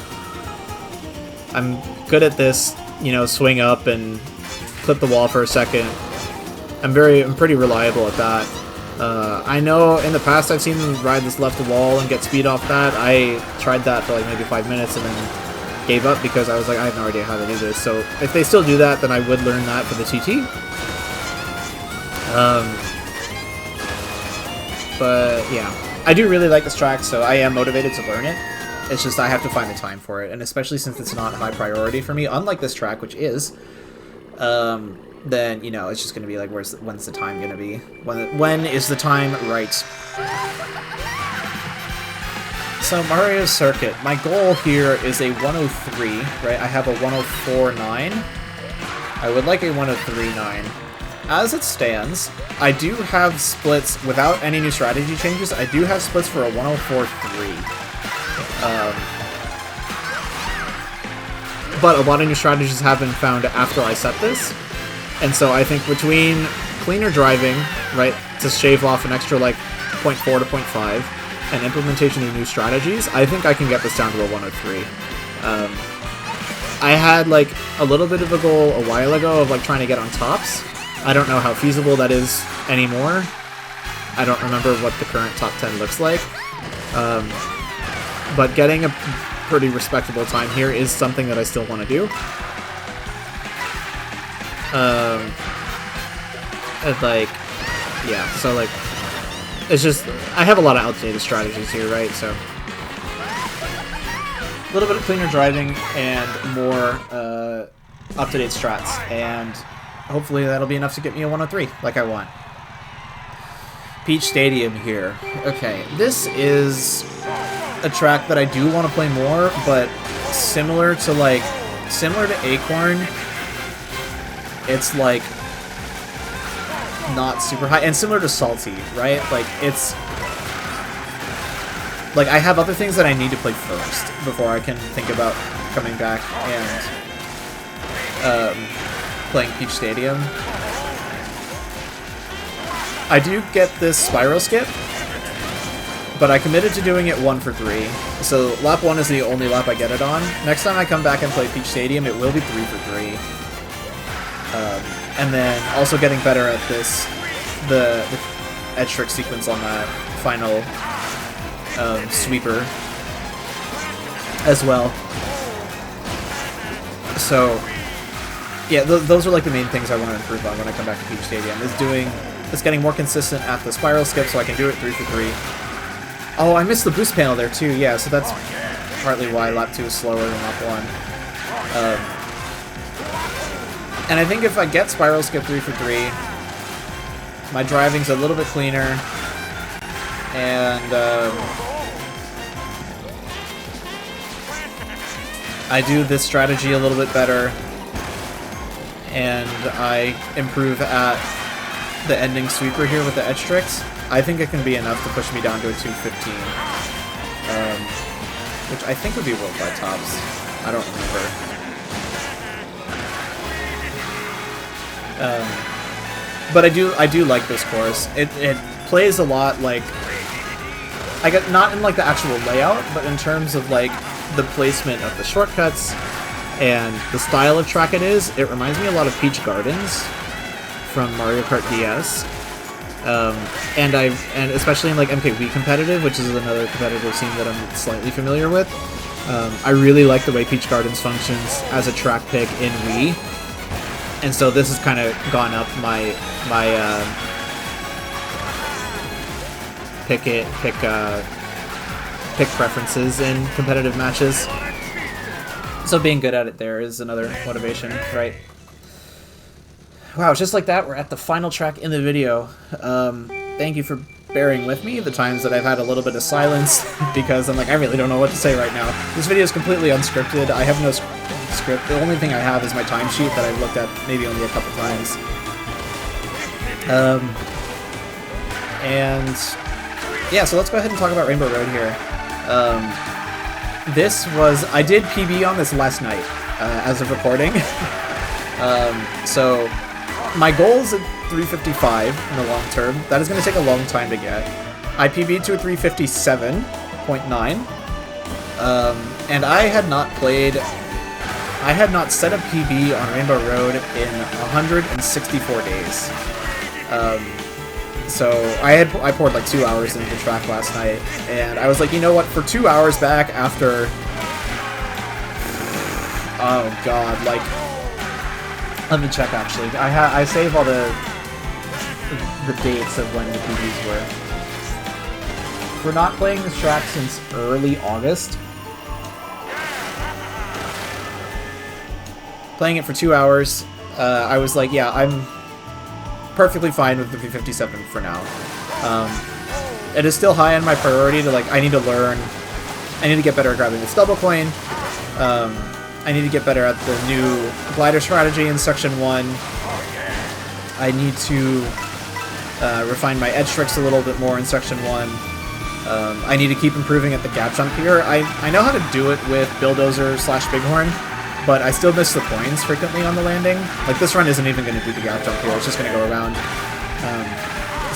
I'm good at this, you know, swing up and clip the wall for a second. I'm pretty reliable at that. I know in the past I've seen them ride this left wall and get speed off that. I tried that for, like, maybe 5 minutes and then gave up because I was like, I have no idea how to do this. So if they still do that, then I would learn that for the TT. But yeah, I do really like this track, so I am motivated to learn it. It's just I have to find the time for it, and especially since it's not high priority for me, unlike this track, which is, then, you know, it's just going to be like, when's the time going to be? When is the time right? So, Mario Circuit. My goal here is a 103, right? I have a 104.9. I would like a 103.9. As it stands, I do have splits, without any new strategy changes, I do have splits for a 104.3. But a lot of new strategies have been found after I set this. And so I think between cleaner driving, right, to shave off an extra, like, 0.4 to 0.5, and implementation of new strategies, I think I can get this down to a 103. I had, like, a little bit of a goal a while ago of, like, trying to get on tops. I don't know how feasible that is anymore. I don't remember what the current top 10 looks like. But getting a pretty respectable time here is something that I still want to do. And, like, yeah, so, like, it's just, I have a lot of outdated strategies here, right? So, a little bit of cleaner driving and more up-to-date strats, and hopefully that'll be enough to get me a 103, like I want. Peach Stadium here. Okay, this is a track that I do want to play more, but similar to Acorn, it's like not super high, and similar to Salty, right? Like it's like I have other things that I need to play first before I can think about coming back and playing Peach Stadium. I do get this spiral skip, but I committed to doing it 1 for 3. So lap 1 is the only lap I get it on. Next time I come back and play Peach Stadium, it will be 3 for 3. And then also getting better at the edge trick sequence on that final sweeper as well. So yeah, those are like the main things I want to improve on when I come back to Peach Stadium. Is getting more consistent at the spiral skip so I can do it 3 for 3. Oh, I missed the boost panel there too, yeah, so that's partly why lap 2 is slower than lap 1. And I think if I get spiral skip 3 for 3, my driving's a little bit cleaner, and I do this strategy a little bit better, and I improve at the ending sweeper here with the edge tricks. I think it can be enough to push me down to a 215, which I think would be worldwide tops. I don't remember. But I do like this course. It plays a lot like not in like the actual layout, but in terms of like the placement of the shortcuts and the style of track it is. It reminds me a lot of Peach Gardens from Mario Kart DS, and especially in like MKWii competitive, which is another competitive scene that I'm slightly familiar with. I really like the way Peach Gardens functions as a track pick in Wii, and so this has kind of gone up my pick preferences in competitive matches. So being good at it there is another motivation, right? Wow, just like that, we're at the final track in the video. Thank you for bearing with me the times that I've had a little bit of silence, because I'm like, I really don't know what to say right now. This video is completely unscripted. I have no script. The only thing I have is my timesheet that I've looked at maybe only a couple times. And yeah, so let's go ahead and talk about Rainbow Road here. I did PB on this last night, as of recording. So my goal is at 355 in the long term. That is going to take a long time to get. I PB'd to a 357.9. And I had not set a PB on Rainbow Road in 164 days. So I poured like 2 hours into the track last night, and I was like, you know what, for 2 hours back after, oh god, like, let me check actually. I save all the dates of when the PBs were. We're not playing this track since early August. Playing it for 2 hours, I was like, yeah, I'm perfectly fine with the 357 for now. It is still high on my priority to, like, I need to get better at grabbing the stubble coin. I need to get better at the new glider strategy in Section 1. I need to refine my edge tricks a little bit more in Section 1. I need to keep improving at the gap jump here. I know how to do it with Bulldozer / Bighorn, but I still miss the coins frequently on the landing. Like, this run isn't even going to do the gap jump here, it's just going to go around.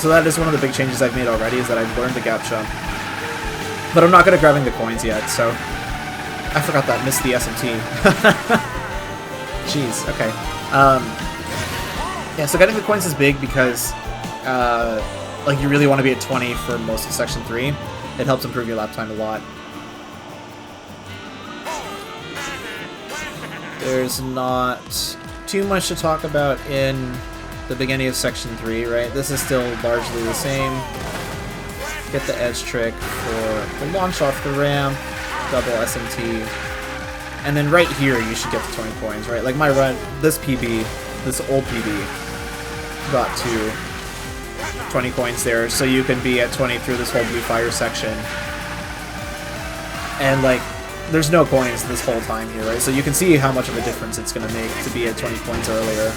So that is one of the big changes I've made already, is that I've learned the gap jump. But I'm not good at grabbing the coins yet, so... I forgot that, missed the SMT. Jeez, okay. Yeah, so getting the coins is big because, like, you really want to be at 20 for most of Section 3. It helps improve your lap time a lot. There's not too much to talk about in the beginning of Section 3, right? This is still largely the same. Get the edge trick for the launch off the ramp, double SMT, and then right here you should get the 20 coins, right? Like my run, this old PB, got to 20 coins there, so you can be at 20 through this whole blue fire section. And, like, there's no coins this whole time here, right? So you can see how much of a difference it's going to make to be at 20 points earlier.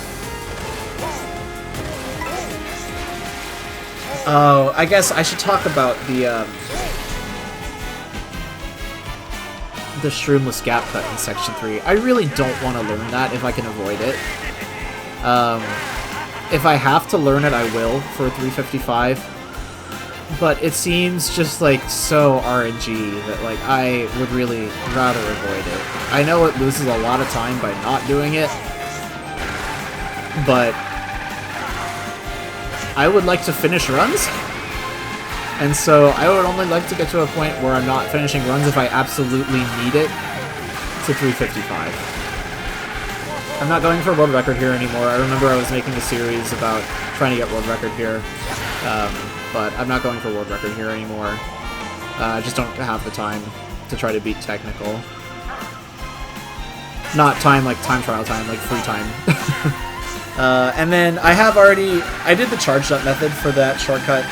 Oh, I guess I should talk about the shroomless gap cut in Section 3. I really don't want to learn that if I can avoid it. If I have to learn it, I will for 355. But it seems just, like, so RNG that, like, I would really rather avoid it. I know it loses a lot of time by not doing it, but I would like to finish runs, and so I would only like to get to a point where I'm not finishing runs if I absolutely need it to 355. I'm not going for world record here anymore. I remember I was making a series about trying to get world record here, but I'm not going for world record here anymore. I just don't have the time to try to beat technical. Not time like time trial time, like free time. And then I did the charged up method for that shortcut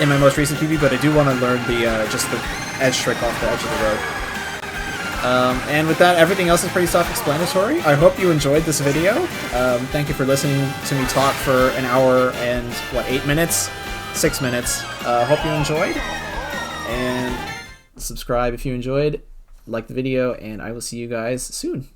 in my most recent PB, but I do want to learn the just the edge trick off the edge of the road. And with that, everything else is pretty self-explanatory. I hope you enjoyed this video. Thank you for listening to me talk for an hour and, what, 8 minutes? 6 minutes. Hope you enjoyed. And subscribe if you enjoyed. Like the video, and I will see you guys soon.